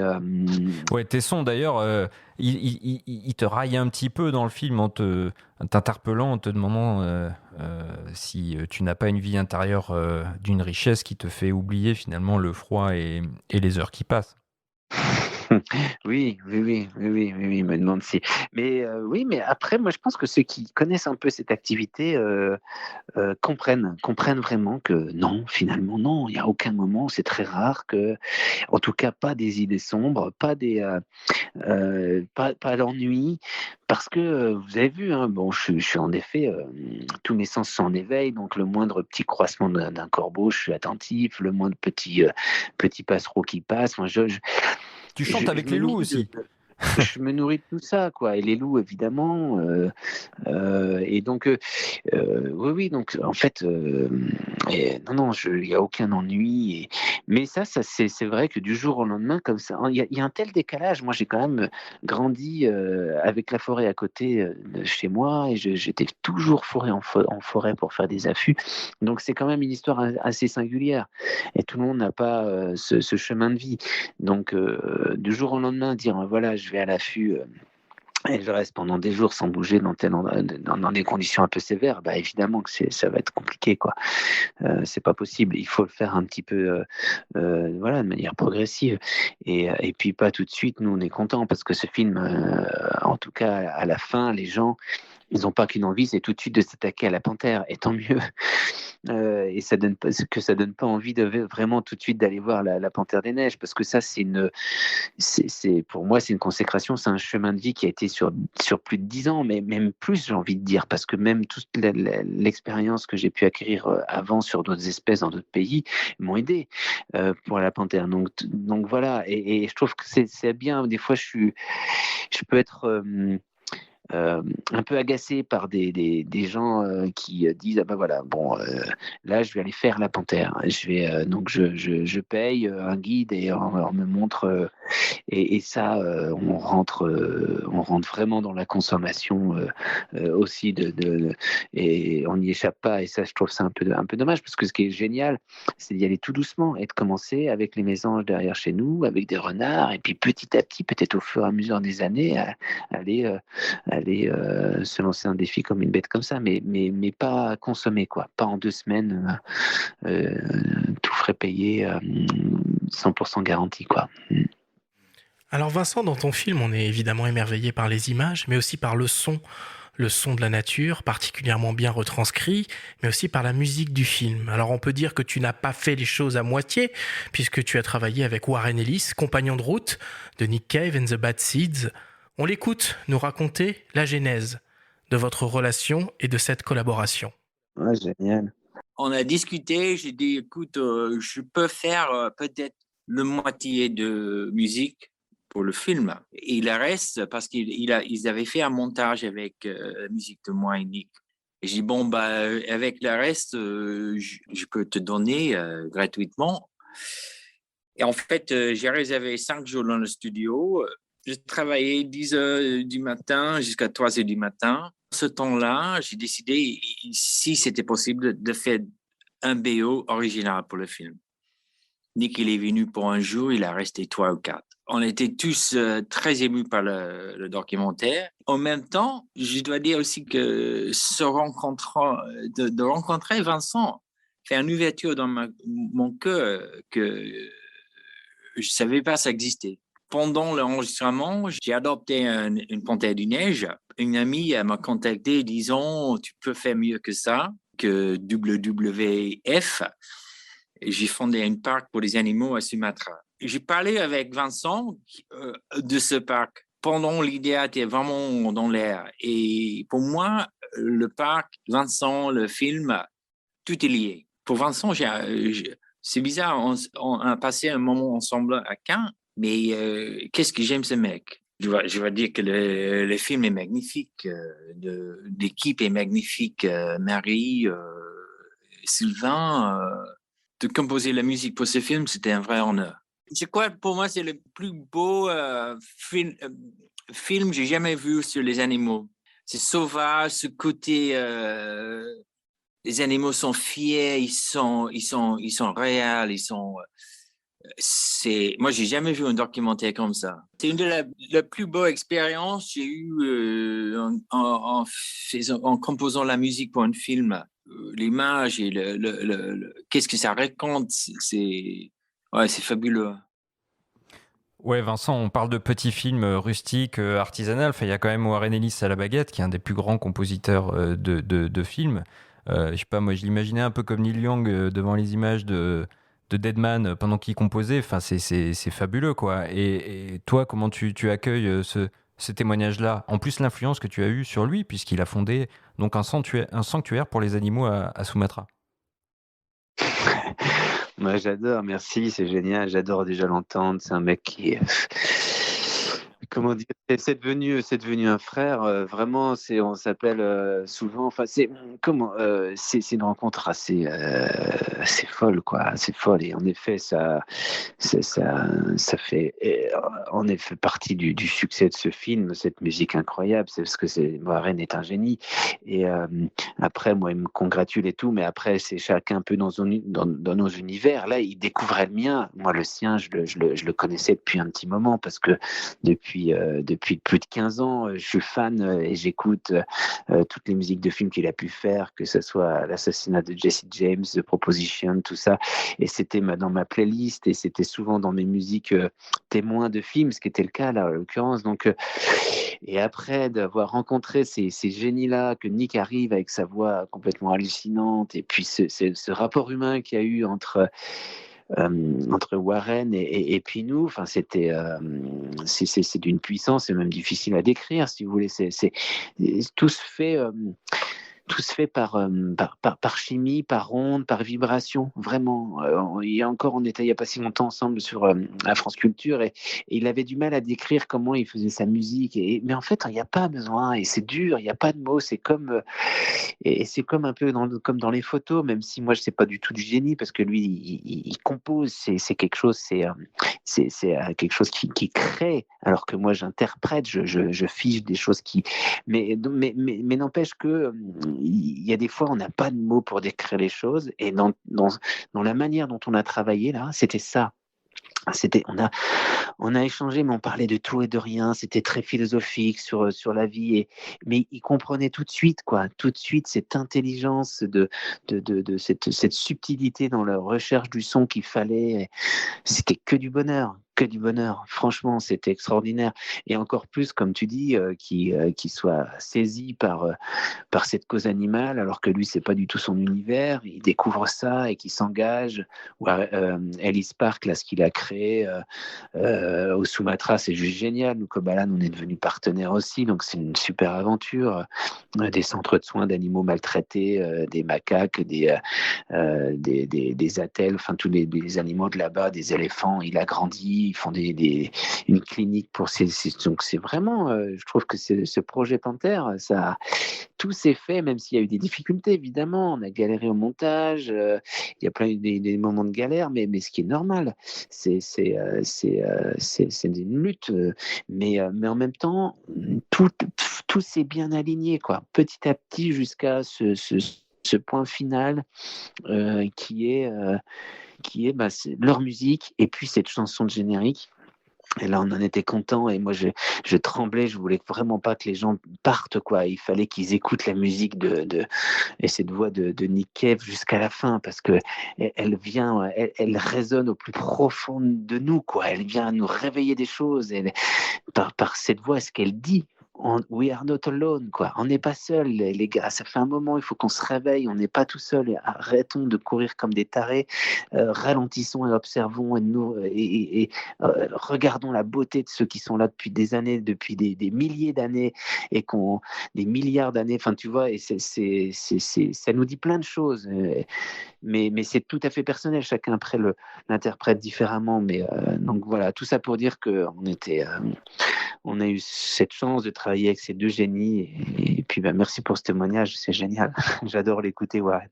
Ouais, Tesson d'ailleurs, il te raille un petit peu dans le film en t'interpellant, en te demandant si tu n'as pas une vie intérieure d'une richesse qui te fait oublier finalement le froid et les heures qui passent. oui, il me demande si. Mais oui, mais après, moi, je pense que ceux qui connaissent un peu cette activité comprennent vraiment que non, finalement, non, il n'y a aucun moment, c'est très rare que, en tout cas, pas des idées sombres, pas l'ennui, parce que vous avez vu, hein, bon, je suis en effet, tous mes sens sont en éveil, donc le moindre petit croissement d'un corbeau, je suis attentif, le moindre petit passereau qui passe, moi, Tu chantes avec les loups aussi. je me nourris de tout ça, quoi, et les loups, évidemment, et donc, oui, donc, en fait, non, il n'y a aucun ennui, mais ça c'est vrai que du jour au lendemain, comme ça, il y a un tel décalage. Moi, j'ai quand même grandi avec la forêt à côté de chez moi, et j'étais toujours en forêt pour faire des affûts, donc c'est quand même une histoire assez singulière, et tout le monde n'a pas ce chemin de vie. Donc, du jour au lendemain, dire voilà, je vais à l'affût, et je reste pendant des jours sans bouger dans des conditions un peu sévères, bah évidemment que ça va être compliqué, quoi. C'est pas possible. Il faut le faire un petit peu, voilà, de manière progressive, et puis pas tout de suite. Nous, on est contents parce que ce film, en tout cas à la fin, les gens, ils n'ont pas qu'une envie, c'est tout de suite de s'attaquer à la panthère, et tant mieux. Et ça donne pas envie de vraiment tout de suite d'aller voir la Panthère des Neiges, parce que ça, pour moi, c'est une consécration, c'est un chemin de vie qui a été sur plus de 10 ans, mais même plus, j'ai envie de dire, parce que même toute l'expérience que j'ai pu acquérir avant sur d'autres espèces dans d'autres pays m'ont aidé pour la panthère. Donc voilà, et je trouve que c'est bien. Des fois, je peux être un peu agacé par des gens qui disent ah ben voilà, bon, là je vais aller faire la panthère, donc je paye un guide, et on me montre, et ça, on rentre vraiment dans la consommation aussi, et on n'y échappe pas, et ça, je trouve ça un peu dommage, parce que ce qui est génial, c'est d'y aller tout doucement, et de commencer avec les mésanges derrière chez nous, avec des renards, et puis petit à petit, peut-être au fur et à mesure des années, aller se lancer un défi comme une bête comme ça, mais pas consommer, quoi, pas en 2 semaines, tout frais payé, 100% garanti, quoi. Alors Vincent, dans ton film, on est évidemment émerveillé par les images, mais aussi par le son de la nature, particulièrement bien retranscrit, mais aussi par la musique du film. Alors on peut dire que tu n'as pas fait les choses à moitié, puisque tu as travaillé avec Warren Ellis, compagnon de route de Nick Cave and the Bad Seeds. On l'écoute nous raconter la genèse de votre relation et de cette collaboration. Ouais, génial. On a discuté, j'ai dit, écoute, je peux faire peut-être le moitié de musique pour le film. Et le reste, parce qu'ils avaient fait un montage avec la musique de moi et Nick. Et j'ai dit, bon, bah, avec le reste, je peux te donner gratuitement. Et en fait, j'ai réservé 5 jours dans le studio. J'ai travaillé 10 heures du matin jusqu'à 3 heures du matin. Ce temps-là, j'ai décidé, si c'était possible, de faire un BO original pour le film. Nick, il est venu pour un jour, il a resté 3 ou 4. On était tous très émus par le documentaire. En même temps, je dois dire aussi que de rencontrer Vincent fait une ouverture dans mon cœur que je ne savais pas ça existait. Pendant l'enregistrement, j'ai adopté une panthère des neiges. Une amie m'a contacté disant « Tu peux faire mieux que ça, que WWF ». J'ai fondé un parc pour les animaux à Sumatra. J'ai parlé avec Vincent de ce parc pendant l'idée était vraiment dans l'air. Et pour moi, le parc, Vincent, le film, tout est lié. Pour Vincent, c'est bizarre, on a passé un moment ensemble à Cannes, mais qu'est-ce que j'aime ce mec. je dois dire que le film est magnifique. L'équipe est magnifique. Marie, Sylvain, de composer la musique pour ce film, c'était un vrai honneur. Je crois que pour moi, c'est le plus beau film que j'ai jamais vu sur les animaux. C'est sauvage, ce côté. Les animaux sont fiers, ils sont réels, moi, j'ai jamais vu un documentaire comme ça. C'est une de la plus belle expérience que j'ai eue en composant la musique pour un film. L'image et qu'est-ce que ça raconte, c'est fabuleux. Ouais, Vincent, on parle de petits films rustiques, artisanal. Enfin, il y a quand même Warren Ellis à la baguette, qui est un des plus grands compositeurs de films. Je sais pas, moi, je l'imaginais un peu comme Neil Young devant les images de Deadman pendant qu'il composait. Enfin, c'est fabuleux, quoi. Et toi, comment tu accueilles ce témoignage-là? En plus, l'influence que tu as eue sur lui, puisqu'il a fondé donc un sanctuaire pour les animaux à Sumatra. Moi, j'adore, merci, c'est génial. J'adore déjà l'entendre. C'est un mec qui est. Comment dire, c'est devenu un frère. Vraiment, on s'appelle souvent. Enfin, c'est une rencontre assez folle, quoi. C'est folle. Et en effet, ça fait en effet partie du succès de ce film, cette musique incroyable. C'est parce que Warren est un génie. Et après, moi, il me congratule et tout, mais après, c'est chacun un peu dans nos univers. Là, il découvrait le mien. Moi, le sien, je le connaissais depuis un petit moment parce que depuis plus de 15 ans, je suis fan et j'écoute toutes les musiques de films qu'il a pu faire, que ce soit l'assassinat de Jesse James, The Proposition, tout ça. Et c'était dans ma playlist et c'était souvent dans mes musiques témoins de films, ce qui était le cas là, en l'occurrence. Donc, et après d'avoir rencontré ces génies-là, que Nick arrive avec sa voix complètement hallucinante, et puis ce rapport humain qu'il y a eu entre Warren et puis nous, enfin c'est d'une puissance, c'est même difficile à décrire, si vous voulez. Tout se fait par chimie, par onde, par vibration, vraiment. On était il n'y a pas si longtemps ensemble sur la France Culture et il avait du mal à décrire comment il faisait sa musique. Mais en fait, il n'y a pas besoin et c'est dur, il n'y a pas de mots. C'est comme un peu comme dans les photos, même si moi je sais pas du tout du génie parce que lui il compose, c'est quelque chose, c'est quelque chose qui crée, alors que moi j'interprète, je fige des choses mais n'empêche que il y a des fois, on n'a pas de mots pour décrire les choses. Et dans la manière dont on a travaillé, là, c'était ça. On a échangé, mais on parlait de tout et de rien. C'était très philosophique sur la vie. Mais il comprenait tout de suite, quoi. Tout de suite, cette intelligence, cette subtilité dans la recherche du son qu'il fallait. C'était que du bonheur. Que du bonheur. Franchement, c'était extraordinaire. Et encore plus, comme tu dis, qu'il soit saisi par cette cause animale, alors que lui, c'est pas du tout son univers. Il découvre ça et qu'il s'engage. Ellis Park, là, ce qu'il a créé au Sumatra, c'est juste génial. Nous, Kobalan, on est devenus partenaires aussi, donc c'est une super aventure. Des centres de soins d'animaux maltraités, des macaques, des attelles, enfin tous les animaux de là-bas, des éléphants. Il a grandi. Ils font une clinique pour donc c'est vraiment, je trouve que ce projet Panthère, ça, tout s'est fait, même s'il y a eu des difficultés, évidemment. On a galéré au montage, il y a plein des moments de galère, mais ce qui est normal, c'est une lutte, mais en même temps, tout s'est bien aligné, quoi, petit à petit jusqu'à ce point final qui est c'est leur musique et puis cette chanson de générique. Et là, on en était content et moi, je tremblais. Je voulais vraiment pas que les gens partent, quoi. Il fallait qu'ils écoutent la musique et cette voix de Nick Cave jusqu'à la fin parce que elle résonne au plus profond de nous, quoi. Elle vient nous réveiller des choses. Par cette voix, ce qu'elle dit. We are not alone, quoi. On n'est pas seul, les gars. Ça fait un moment, il faut qu'on se réveille. On n'est pas tout seul. Arrêtons de courir comme des tarés. Ralentissons et observons et regardons la beauté de ceux qui sont là depuis des années, depuis des milliers d'années et des milliards d'années. Enfin, tu vois, et ça nous dit plein de choses. Mais c'est tout à fait personnel. Chacun après l'interprète différemment. Mais donc voilà, tout ça pour dire qu'on on a eu cette chance de travailler avec ces 2 génies. Et puis, merci pour ce témoignage, c'est génial. J'adore l'écouter, Warren.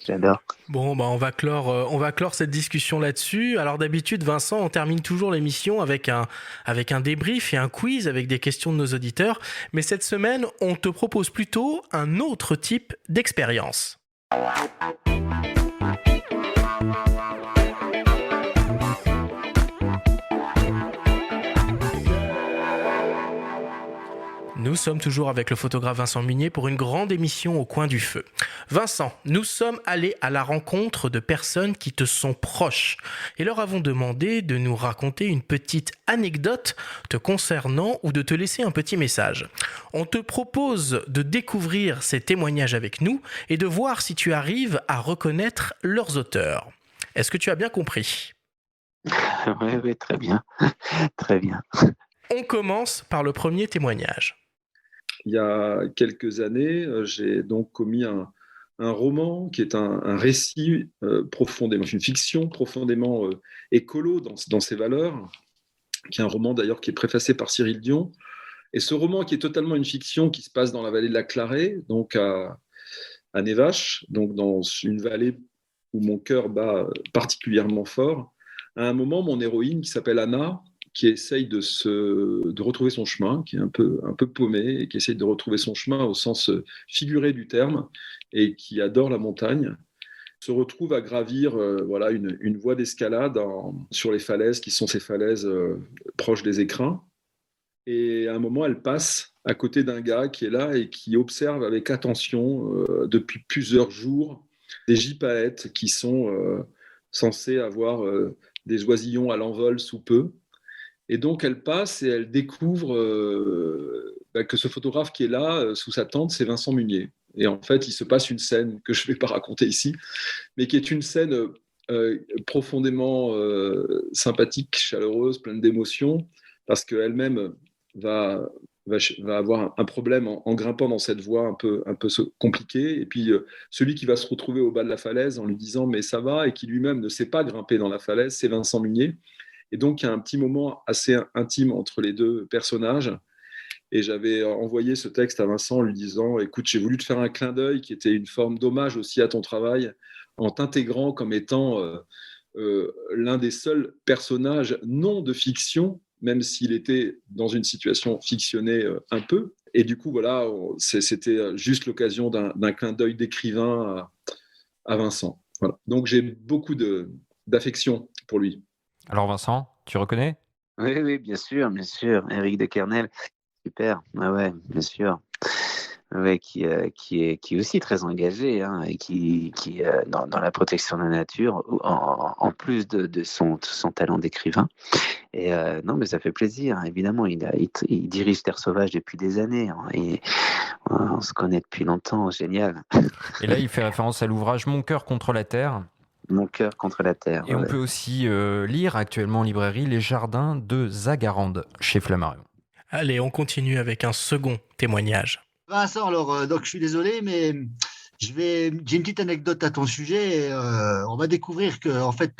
J'adore. Bon, on va clore cette discussion là-dessus. Alors d'habitude, Vincent, on termine toujours l'émission avec un débrief et un quiz avec des questions de nos auditeurs. Mais cette semaine, on te propose plutôt un autre type d'expérience. Nous sommes toujours avec le photographe Vincent Munier pour une grande émission au coin du feu. Vincent, nous sommes allés à la rencontre de personnes qui te sont proches et leur avons demandé de nous raconter une petite anecdote te concernant ou de te laisser un petit message. On te propose de découvrir ces témoignages avec nous et de voir si tu arrives à reconnaître leurs auteurs. Est-ce que tu as bien compris ? Oui, très bien. Très bien. On commence par le premier témoignage. Il y a quelques années, j'ai donc commis un roman qui est un récit profondément, une fiction profondément écolo dans ses valeurs, qui est un roman d'ailleurs qui est préfacé par Cyril Dion. Et ce roman qui est totalement une fiction qui se passe dans la vallée de la Clarée, donc à Névache, donc dans une vallée où mon cœur bat particulièrement fort. À un moment, mon héroïne qui s'appelle Anna, qui essaye de retrouver son chemin, qui est un peu paumée et qui essaye de retrouver son chemin au sens figuré du terme et qui adore la montagne, se retrouve à gravir une voie d'escalade sur les falaises qui sont ces falaises proches des écrins. Et à un moment, elle passe à côté d'un gars qui est là et qui observe avec attention depuis plusieurs jours des gypaètes qui sont censés avoir des oisillons à l'envol sous peu. Et donc, elle passe et elle découvre que ce photographe qui est là, sous sa tente, c'est Vincent Munier. Et en fait, il se passe une scène que je ne vais pas raconter ici, mais qui est une scène profondément sympathique, chaleureuse, pleine d'émotions, parce qu'elle-même va avoir un problème en grimpant dans cette voie un peu compliquée. Et puis, celui qui va se retrouver au bas de la falaise en lui disant « mais ça va » et qui lui-même ne sait pas grimper dans la falaise, c'est Vincent Munier. Et donc, il y a un petit moment assez intime entre les deux personnages. Et j'avais envoyé ce texte à Vincent en lui disant « écoute, j'ai voulu te faire un clin d'œil qui était une forme d'hommage aussi à ton travail, en t'intégrant comme étant l'un des seuls personnages non de fiction, même s'il était dans une situation fictionnée un peu. Et du coup, voilà, c'était juste l'occasion d'un clin d'œil d'écrivain à Vincent. Voilà. Donc, j'ai beaucoup d'affection pour lui. » Alors Vincent, tu reconnais ? Oui, bien sûr. Éric de Kernel, super. Ouais, bien sûr. Ouais, qui est aussi très engagé et qui dans la protection de la nature, en plus de son talent d'écrivain. Et non, mais ça fait plaisir. Évidemment, il dirige Terre Sauvage depuis des années. Et on se connaît depuis longtemps. Génial. Et là, il fait référence à l'ouvrage Mon cœur contre la terre. Mon cœur contre la terre. Et on peut aussi lire actuellement en librairie Les Jardins de Zagarande chez Flammarion. Allez, on continue avec un second témoignage. Vincent, alors, donc je suis désolé, mais j'ai une petite anecdote à ton sujet. On va découvrir que, en fait,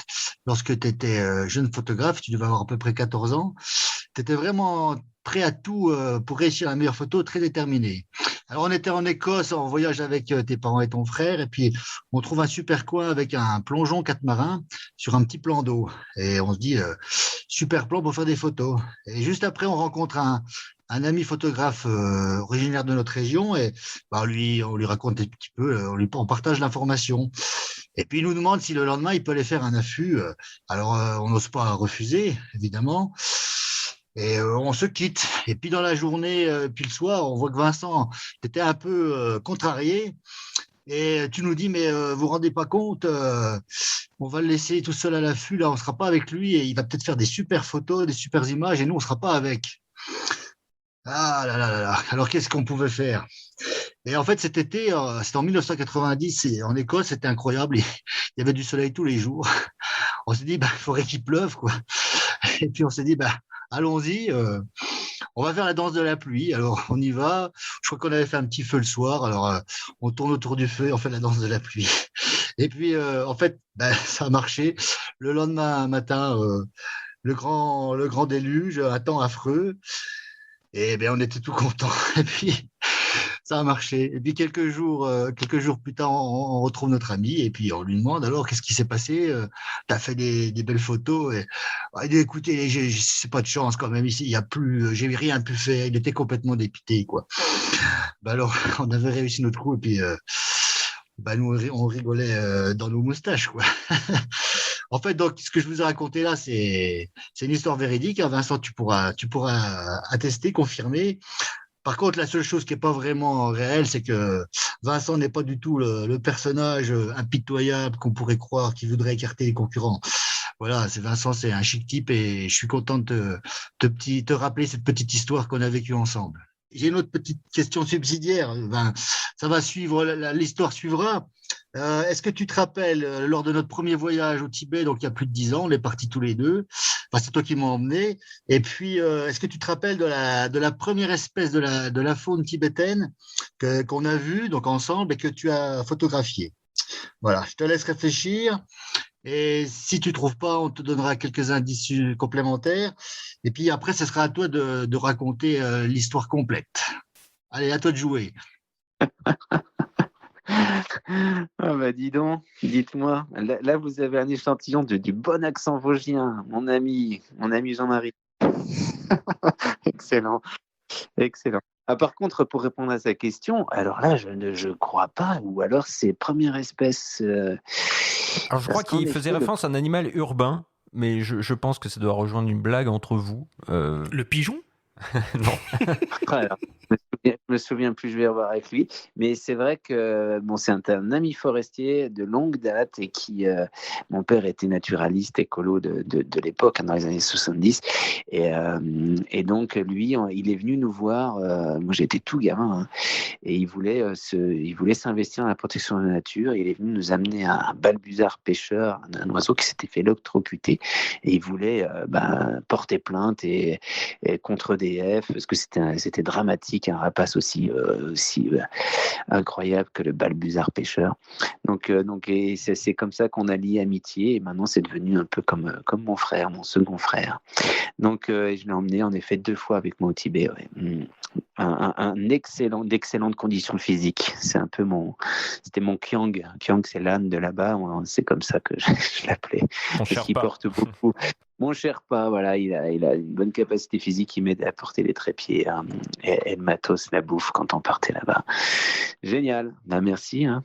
lorsque tu étais jeune photographe, tu devais avoir à peu près 14 ans, tu étais vraiment prêt à tout pour réussir la meilleure photo, très déterminé. Alors, on était en Écosse en voyage avec tes parents et ton frère, et puis on trouve un super coin avec un plongeon catamaran sur un petit plan d'eau. Et on se dit, super plan pour faire des photos. Et juste après, on rencontre un ami photographe originaire de notre région, et on lui raconte un petit peu, on partage l'information. Et puis, il nous demande si le lendemain, il peut aller faire un affût. Alors, on n'ose pas refuser, évidemment. Et on se quitte. Et puis, dans la journée, puis le soir, on voit que Vincent, tu étais un peu contrarié. Et tu nous dis, mais vous vous rendez pas compte, on va le laisser tout seul à l'affût, là, on sera pas avec lui, et il va peut-être faire des super photos, des super images, et nous, on sera pas avec. Ah là là là là. Alors, qu'est-ce qu'on pouvait faire? Et en fait, cet été, c'était en 1990, et en Écosse, c'était incroyable. Il y avait du soleil tous les jours. On s'est dit, il faudrait qu'il pleuve, quoi. Et puis, on s'est dit, allons-y, on va faire la danse de la pluie. Alors, on y va. Je crois qu'on avait fait un petit feu le soir. Alors, on tourne autour du feu et on fait la danse de la pluie. Et puis, en fait, ça a marché. Le lendemain matin, le grand déluge, un temps affreux. Et bien, on était tout contents. Et puis, ça a marché. Et puis, quelques jours plus tard, on retrouve notre ami et puis on lui demande alors, qu'est-ce qui s'est passé? Tu as fait des belles photos. Et, il dit, écoutez, c'est pas de chance quand même ici. Il y a plus, j'ai rien pu faire. Il était complètement dépité, quoi. Ben alors, on avait réussi notre coup et puis, nous, on rigolait dans nos moustaches, quoi. En fait, donc, ce que je vous ai raconté là, c'est une histoire véridique. Hein. Vincent, tu pourras attester, confirmer. Par contre, la seule chose qui n'est pas vraiment réelle, c'est que Vincent n'est pas du tout le personnage impitoyable qu'on pourrait croire qui voudrait écarter les concurrents. Voilà, Vincent, c'est un chic type et je suis content de te rappeler cette petite histoire qu'on a vécue ensemble. J'ai une autre petite question subsidiaire. Ça va suivre, l'histoire suivra. Est-ce que tu te rappelles, lors de notre premier voyage au Tibet, donc il y a plus de 10 ans, on est partis tous les deux. Enfin, c'est toi qui m'as emmené. Et puis, est-ce que tu te rappelles de la première espèce de la faune tibétaine qu'on a vue donc ensemble et que tu as photographiée? Voilà, je te laisse réfléchir. Et si tu ne trouves pas, on te donnera quelques indices complémentaires. Et puis après, ce sera à toi de raconter l'histoire complète. Allez, à toi de jouer. Ah bah dis donc, dites-moi. Là, vous avez un échantillon du bon accent vosgien, mon ami Jean-Marie. Excellent. Ah, par contre, pour répondre à sa question, alors là, je crois pas, ou alors c'est première espèce. Alors je crois qu'il faisait référence à un animal urbain, mais je pense que ça doit rejoindre une blague entre vous. Le pigeon? Non. Alors, je me souviens plus, je vais revoir avec lui. Mais c'est vrai que c'est un ami forestier de longue date et qui, mon père était naturaliste écolo de l'époque, dans les années 70. Et donc, lui, il est venu nous voir. Moi, j'étais tout gamin. Hein, et il voulait s'investir dans la protection de la nature. Il est venu nous amener un balbuzard pêcheur, un oiseau qui s'était fait électrocuter. Et il voulait porter plainte et contre DF, parce que c'était dramatique, un rapace aussi incroyable que le balbuzard pêcheur. Donc et c'est comme ça qu'on a lié amitié, et maintenant c'est devenu un peu comme mon frère, mon second frère. Donc je l'ai emmené en effet 2 fois avec moi au Tibet. Ouais. D'excellentes conditions physiques. C'est un peu c'était mon Kyang. Kyang, c'est l'âne de là-bas. C'est comme ça que je l'appelais. Parce qu'il porte beaucoup. Mon Sherpa, voilà, il a une bonne capacité physique, il m'aide à porter les trépieds et le matos, la bouffe quand on partait là-bas. Génial, merci. Hein.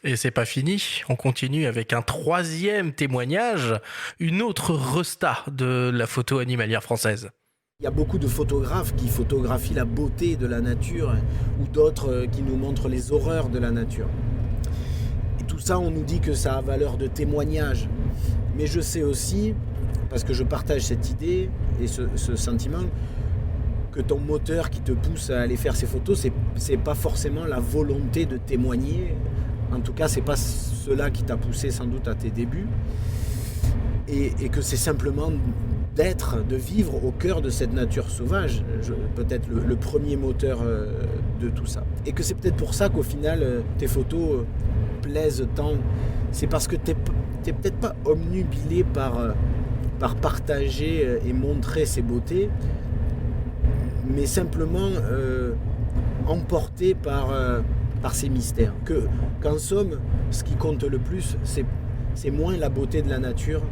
Et c'est pas fini, on continue avec un 3e témoignage, une autre resta de la photo animalière française. Il y a beaucoup de photographes qui photographient la beauté de la nature ou d'autres qui nous montrent les horreurs de la nature. Et tout ça, on nous dit que ça a valeur de témoignage. Mais je sais aussi, parce que je partage cette idée et ce sentiment, que ton moteur qui te pousse à aller faire ces photos, c'est pas forcément la volonté de témoigner. En tout cas, c'est pas cela qui t'a poussé sans doute à tes débuts. Et que c'est simplement de vivre au cœur de cette nature sauvage, peut-être le premier moteur de tout ça. Et que c'est peut-être pour ça qu'au final, tes photos plaisent tant. C'est parce que t'es peut-être pas omnubilé par partager et montrer ces beautés, mais simplement emporté par ces mystères. Qu'en somme, ce qui compte le plus, c'est moins la beauté de la nature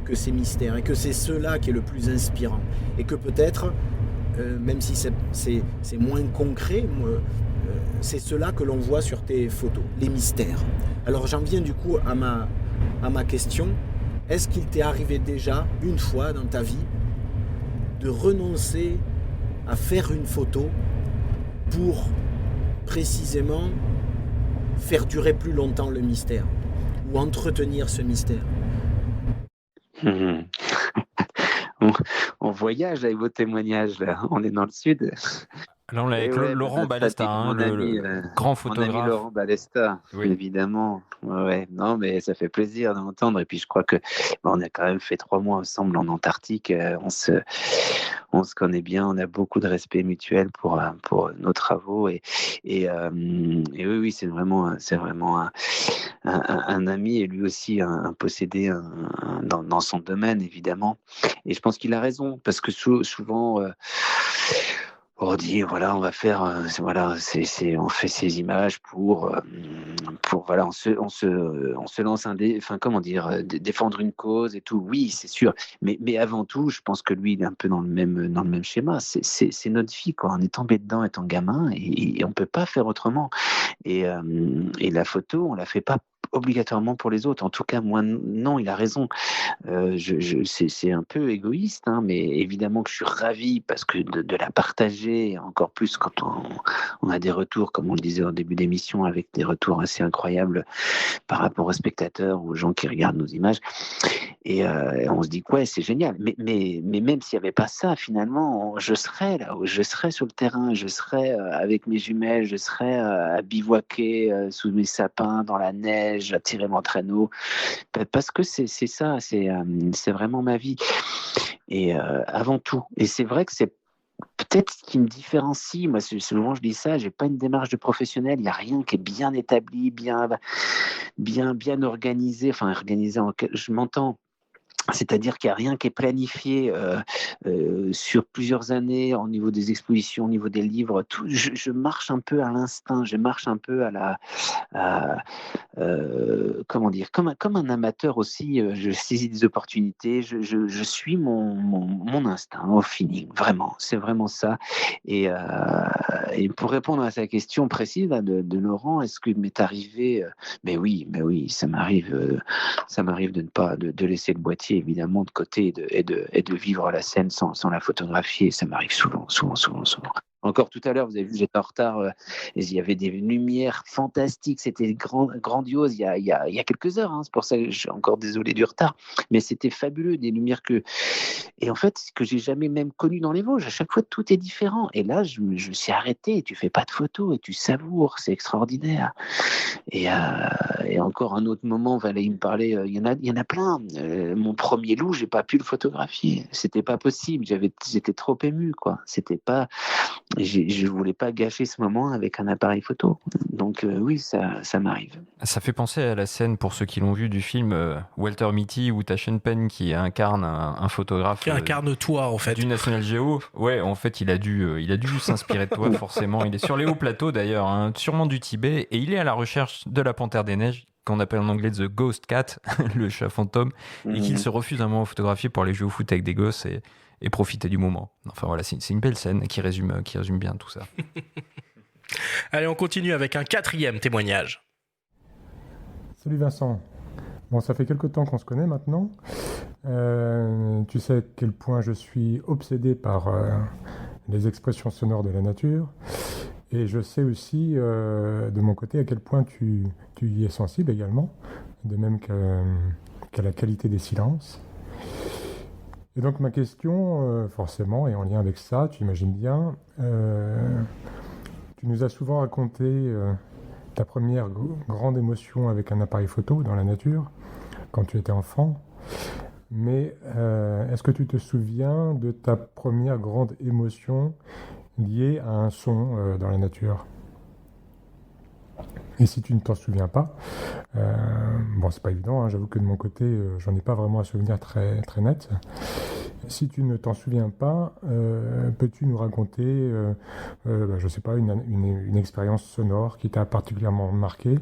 que ces mystères, et que c'est cela qui est le plus inspirant. Et que peut-être, même si c'est moins concret, c'est cela que l'on voit sur tes photos, les mystères. Alors j'en viens du coup à ma question. Est-ce qu'il t'est arrivé déjà, une fois dans ta vie, de renoncer à faire une photo pour précisément faire durer plus longtemps le mystère, ou entretenir ce mystère? On voyage avec vos témoignages, là. On est dans le sud. Là, on l'a avec Laurent Balesta, le grand photographe. Mon ami Laurent Balesta, oui. Évidemment. Ouais. Non, mais ça fait plaisir d'entendre. Et puis, je crois que on a quand même fait 3 mois ensemble en Antarctique. On se connaît bien. On a beaucoup de respect mutuel pour nos travaux. Et oui, c'est vraiment un ami et lui aussi un possédé dans son domaine, évidemment. Et je pense qu'il a raison parce que souvent. On dit voilà, on va faire on fait ces images pour voilà, on se lance défendre une cause et tout. Oui, c'est sûr, mais avant tout, je pense que lui il est un peu dans le même schéma. C'est notre vie quoi. On est tombé dedans étant gamin et on peut pas faire autrement. Et la photo, on la fait pas obligatoirement pour les autres. En tout cas, moi, non, il a raison. C'est un peu égoïste, hein, mais évidemment que je suis ravi parce que de la partager, encore plus quand on a des retours, comme on le disait au début d'émission, avec des retours assez incroyables par rapport aux spectateurs ou aux gens qui regardent nos images. Et on se dit que ouais, c'est génial. Mais même s'il n'y avait pas ça, finalement, je serais là, je serais sur le terrain, je serais avec mes jumelles, je serais à bivouaquer sous mes sapins, dans la neige, à tirer mon traîneau, parce que c'est ça, c'est vraiment ma vie. Et avant tout. Et c'est vrai que c'est peut-être ce qui me différencie. Moi, souvent je dis ça, j'ai pas une démarche de professionnel, il n'y a rien qui est bien établi, bien organisé, je m'entends. C'est-à-dire qu'il n'y a rien qui est planifié sur plusieurs années au niveau des expositions, au niveau des livres. Tout, je marche un peu à l'instinct, je marche un peu comme un amateur aussi. Je saisis des opportunités, je suis mon instinct au feeling, vraiment. C'est vraiment ça. Et pour répondre à sa question précise là, de Laurent, est-ce qu'il m'est arrivé mais oui, ça m'arrive de ne pas de laisser le boîtier évidemment de côté et de vivre la scène sans la photographier. Ça m'arrive souvent. Encore tout à l'heure, vous avez vu, j'étais en retard. Il y avait des lumières fantastiques. C'était grandiose il y a quelques heures. Hein, c'est pour ça que je suis encore désolé du retard. Mais c'était fabuleux, des lumières et en fait, que j'ai jamais même connu dans les Vosges. À chaque fois, tout est différent. Et là, je me suis arrêté. Tu fais pas de photos et tu savoures. C'est extraordinaire. Et encore un autre moment, il me parlait. Il y en a plein. Mon premier loup, j'ai pas pu le photographier. C'était pas possible. J'étais trop ému, quoi. C'était pas. Je voulais pas gâcher ce moment avec un appareil photo. Donc oui, ça m'arrive. Ça fait penser à la scène, pour ceux qui l'ont vu, du film Walter Mitty ou Taschen Penn qui incarne un photographe. Qui incarne toi, en fait. Du National Geo. Ouais, en fait, il a dû s'inspirer de toi, forcément. Il est sur les hauts plateaux, d'ailleurs, hein, sûrement du Tibet, et il est à la recherche de la panthère des neiges, qu'on appelle en anglais The Ghost Cat, le chat fantôme, et qu'il se refuse un moment à photographier pour aller jouer au foot avec des gosses et profiter du moment. Enfin voilà, c'est une belle scène qui résume bien tout ça. Allez, on continue avec un 4e témoignage. Salut Vincent. Bon, ça fait quelques temps qu'on se connaît maintenant. Tu sais à quel point je suis obsédé par les expressions sonores de la nature. Et je sais aussi, de mon côté, à quel point tu y es sensible également, de même qu'à la qualité des silences. Et donc ma question, forcément, est en lien avec ça, tu imagines bien. Tu nous as souvent raconté ta première grande émotion avec un appareil photo dans la nature, quand tu étais enfant. Mais est-ce que tu te souviens de ta première grande émotion liée à un son dans la nature ? Et si tu ne t'en souviens pas, bon, c'est pas évident, hein, j'avoue que de mon côté, j'en ai pas vraiment un souvenir très, très net. Si tu ne t'en souviens pas, peux-tu nous raconter, je sais pas, une expérience sonore qui t'a particulièrement marqué,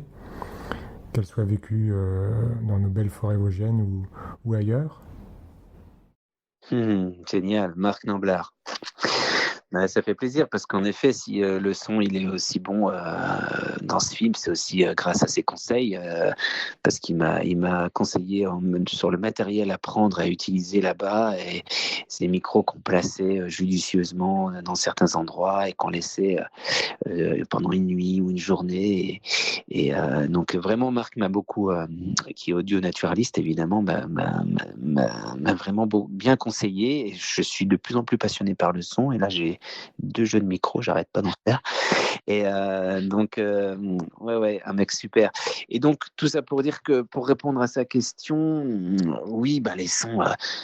qu'elle soit vécue dans nos belles forêts vosgiennes ou ailleurs ? Génial, Marc Namblard. Ça fait plaisir parce qu'en effet, si le son il est aussi bon dans ce film, c'est aussi grâce à ses conseils, parce qu'il m'a conseillé sur le matériel à prendre à utiliser là-bas et ces micros qu'on plaçait judicieusement dans certains endroits et qu'on laissait pendant une nuit ou une journée. Et donc vraiment, Marc m'a beaucoup, qui est audio-naturaliste évidemment, m'a vraiment bien conseillé. Et je suis de plus en plus passionné par le son et là j'ai les 2 jeux de micro, j'arrête pas d'en faire. Et donc, ouais, un mec super. Et donc, tout ça pour dire que, pour répondre à sa question, oui, les sons,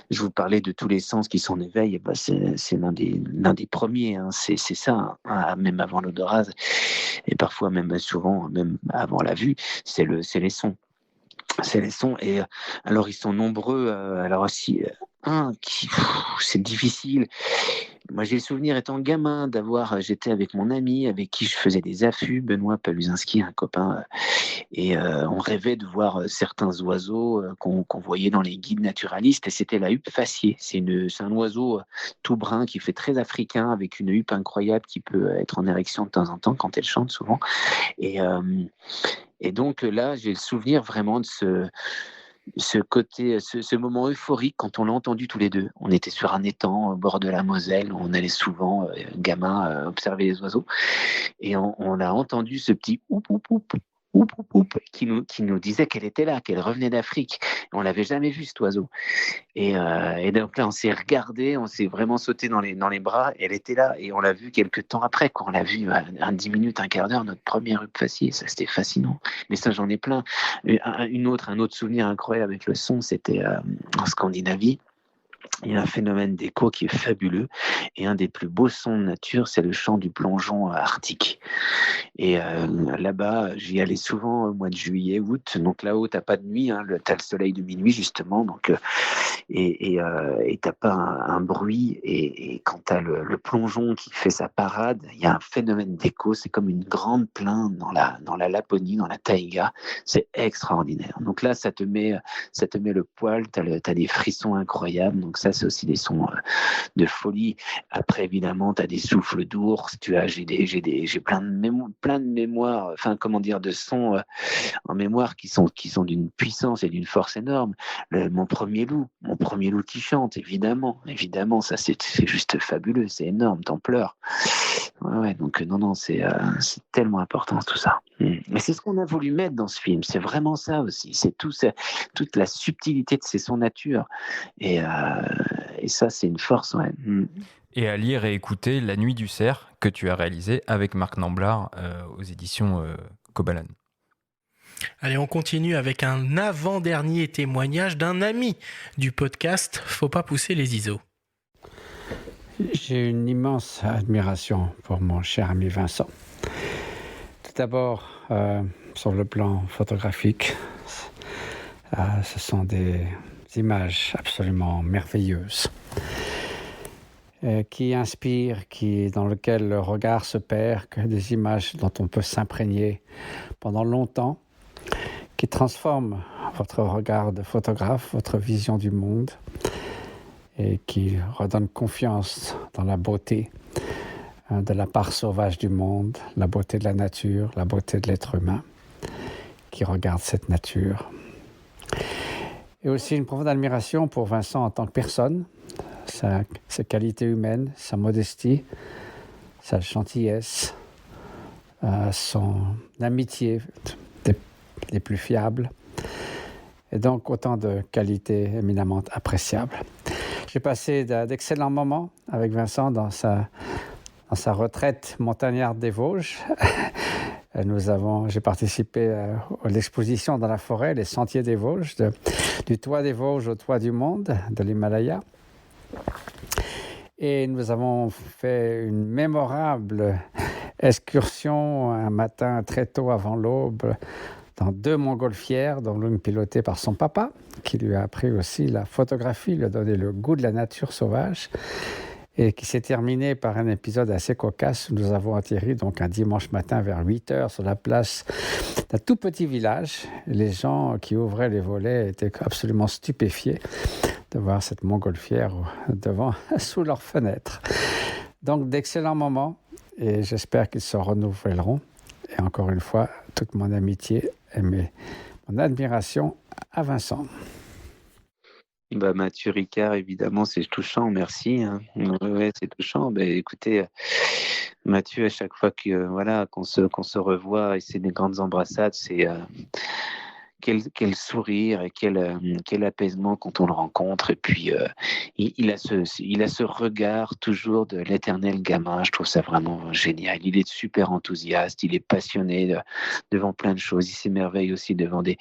je vous parlais de tous les sens qui sont en éveil, c'est l'un des premiers, hein, c'est ça, hein, même avant l'odorat, et parfois même souvent, même avant la vue, c'est les sons. C'est les sons, et alors ils sont nombreux, alors aussi, c'est difficile. Moi, j'ai le souvenir, étant gamin, j'étais avec mon ami avec qui je faisais des affûts, Benoît Paluzinski, un copain, et on rêvait de voir certains oiseaux qu'on voyait dans les guides naturalistes, et c'était la huppe faciée. C'est un oiseau tout brun qui fait très africain, avec une huppe incroyable qui peut être en érection de temps en temps quand elle chante souvent. Et donc là, j'ai le souvenir vraiment de ce côté, ce moment euphorique quand on l'a entendu tous les deux. On était sur un étang au bord de la Moselle, on allait souvent, gamin, observer les oiseaux, et on a entendu ce petit oup oup oup oup oup oup qui nous disait qu'elle était là, qu'elle revenait d'Afrique. On l'avait jamais vu, cet oiseau. Et donc là, on s'est regardé, on s'est vraiment sauté dans les bras. Elle était là, et on l'a vu quelques temps après, quand on l'a vu 10 minutes, un quart d'heure, notre première huppe faciée. Ça, c'était fascinant. Mais ça, j'en ai plein. Un autre souvenir incroyable avec le son, c'était en Scandinavie. Il y a un phénomène d'écho qui est fabuleux, et un des plus beaux sons de nature, c'est le chant du plongeon arctique. Et là-bas, j'y allais souvent au mois de juillet, août. Donc là-haut, t'as pas de nuit, hein, t'as le soleil de minuit justement. Donc et t'as pas un bruit. Et quand t'as le plongeon qui fait sa parade, il y a un phénomène d'écho. C'est comme une grande plainte dans la Laponie, dans la taïga. C'est extraordinaire. Donc là, ça te met le poil. T'as des frissons incroyables. Donc ça, c'est aussi des sons de folie. Après, évidemment, tu as des souffles d'ours. J'ai plein de mémoires, de sons en mémoire qui sont d'une puissance et d'une force énorme. Mon premier loup qui chante, évidemment, ça c'est juste fabuleux, c'est énorme, t'en pleures. Ouais, donc non, c'est tellement important tout ça. Mais c'est ce qu'on a voulu mettre dans ce film, c'est vraiment ça aussi, c'est toute la subtilité de ces sons nature, et ça c'est une force, ouais. Et à lire et écouter La Nuit du Cerf, que tu as réalisé avec Marc Namblard aux éditions Kobalan. Allez, on continue avec un avant-dernier témoignage d'un ami du podcast Faut pas pousser les ISO. J'ai une immense admiration pour mon cher ami Vincent. Tout d'abord, sur le plan photographique, ce sont des images absolument merveilleuses qui inspirent, dans lequel le regard se perd, que des images dont on peut s'imprégner pendant longtemps, qui transforment votre regard de photographe, votre vision du monde, et qui redonnent confiance dans la beauté de la part sauvage du monde, la beauté de la nature, la beauté de l'être humain qui regarde cette nature. Et aussi une profonde admiration pour Vincent en tant que personne, ses qualités humaines, sa modestie, sa gentillesse, son amitié des plus fiables, et donc autant de qualités éminemment appréciables. J'ai passé d'excellents moments avec Vincent dans sa retraite montagnarde des Vosges. J'ai participé à l'exposition dans la forêt, les Sentiers des Vosges, du toit des Vosges au toit du monde, de l'Himalaya. Et nous avons fait une mémorable excursion un matin très tôt avant l'aube dans 2 montgolfières, dont l'une pilotée par son papa, qui lui a appris aussi la photographie, lui a donné le goût de la nature sauvage, et qui s'est terminée par un épisode assez cocasse. Nous avons atterri donc un dimanche matin vers 8h sur la place d'un tout petit village. Les gens qui ouvraient les volets étaient absolument stupéfiés de voir cette montgolfière sous leurs fenêtres. Donc d'excellents moments, et j'espère qu'ils se renouvelleront. Et encore une fois, toute mon amitié et mon admiration à Vincent. Mathieu Ricard, évidemment, c'est touchant, merci. Ouais, c'est touchant. Écoutez, Mathieu, à chaque fois qu'on se revoit, et c'est des grandes embrassades, c'est quel sourire et quel apaisement quand on le rencontre. Et puis, il a ce regard toujours de l'éternel gamin. Je trouve ça vraiment génial. Il est super enthousiaste, il est passionné devant plein de choses. Il s'émerveille aussi devant des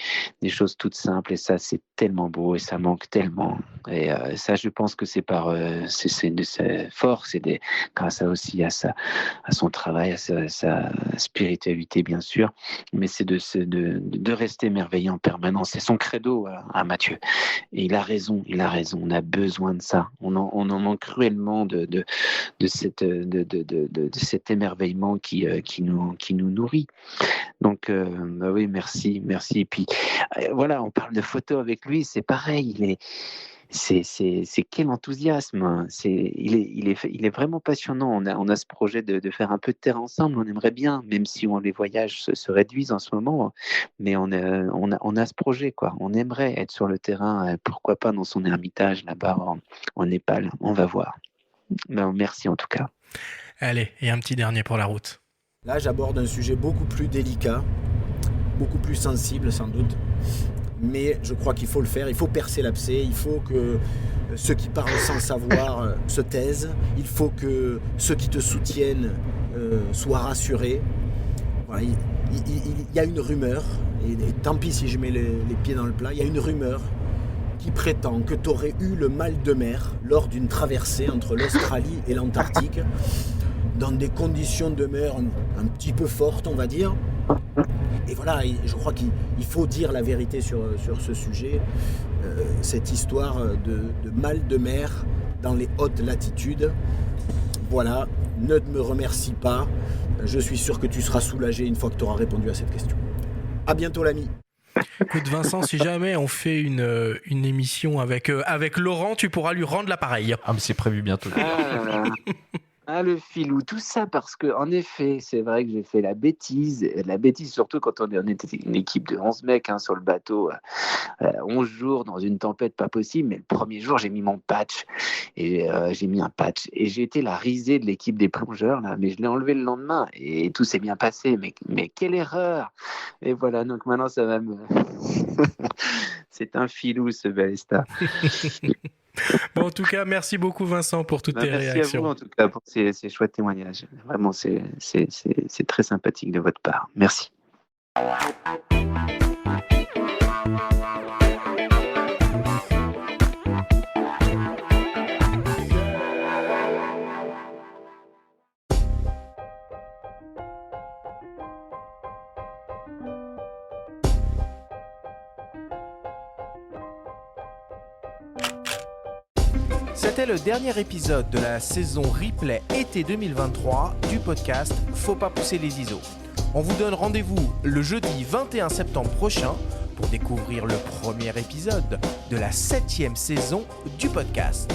choses toutes simples. Et ça, c'est tellement beau et ça manque tellement. Et ça, je pense que c'est de sa force et grâce aussi à son travail, à sa spiritualité, bien sûr. Mais c'est de rester émerveillé en permanence. C'est son credo à Mathieu. Et il a raison. On a besoin de ça. On en manque cruellement de cet émerveillement qui nous nourrit. Donc, oui, merci. Et puis, voilà, on parle de photos avec lui, c'est pareil. C'est quel enthousiasme. Il est vraiment passionnant. On a ce projet de faire un peu de terre ensemble. On aimerait bien, même si les voyages se réduisent en ce moment, mais on a ce projet, quoi. On aimerait être sur le terrain, pourquoi pas dans son ermitage là-bas en Népal. On va voir. Ben, merci en tout cas. Allez, et un petit dernier pour la route. Là, j'aborde un sujet beaucoup plus délicat, beaucoup plus sensible sans doute. Mais je crois qu'il faut le faire, il faut percer l'abcès, il faut que ceux qui parlent sans savoir se taisent, il faut que ceux qui te soutiennent soient rassurés. Voilà, il y a une rumeur, et tant pis si je mets les pieds dans le plat, il y a une rumeur qui prétend que tu aurais eu le mal de mer lors d'une traversée entre l'Australie et l'Antarctique, dans des conditions de mer un petit peu fortes, on va dire. Et voilà, je crois qu'il faut dire la vérité sur ce sujet. Cette histoire de mal de mer dans les hautes latitudes. Voilà, ne me remercie pas. Je suis sûr que tu seras soulagé une fois que tu auras répondu à cette question. À bientôt l'ami. Écoute Vincent, si jamais on fait une émission avec Laurent, tu pourras lui rendre l'appareil. Ah mais c'est prévu bientôt. Le filou, tout ça parce que en effet, c'est vrai que j'ai fait la bêtise surtout quand on était une équipe de 11 mecs sur le bateau, 11 jours dans une tempête pas possible, mais le premier jour j'ai mis mon patch et j'ai mis un patch et j'ai été la risée de l'équipe des plongeurs là, mais je l'ai enlevé le lendemain et tout s'est bien passé, mais quelle erreur. Et voilà, donc maintenant ça va me c'est un filou ce Ballesta. Bon, en tout cas, merci beaucoup Vincent pour toutes tes réactions. Merci à vous en tout cas pour ces chouettes témoignages. Vraiment, c'est très sympathique de votre part. Merci. C'était le dernier épisode de la saison replay été 2023 du podcast Faut pas pousser les ISO. On vous donne rendez-vous le jeudi 21 septembre prochain pour découvrir le premier épisode de la 7e saison du podcast.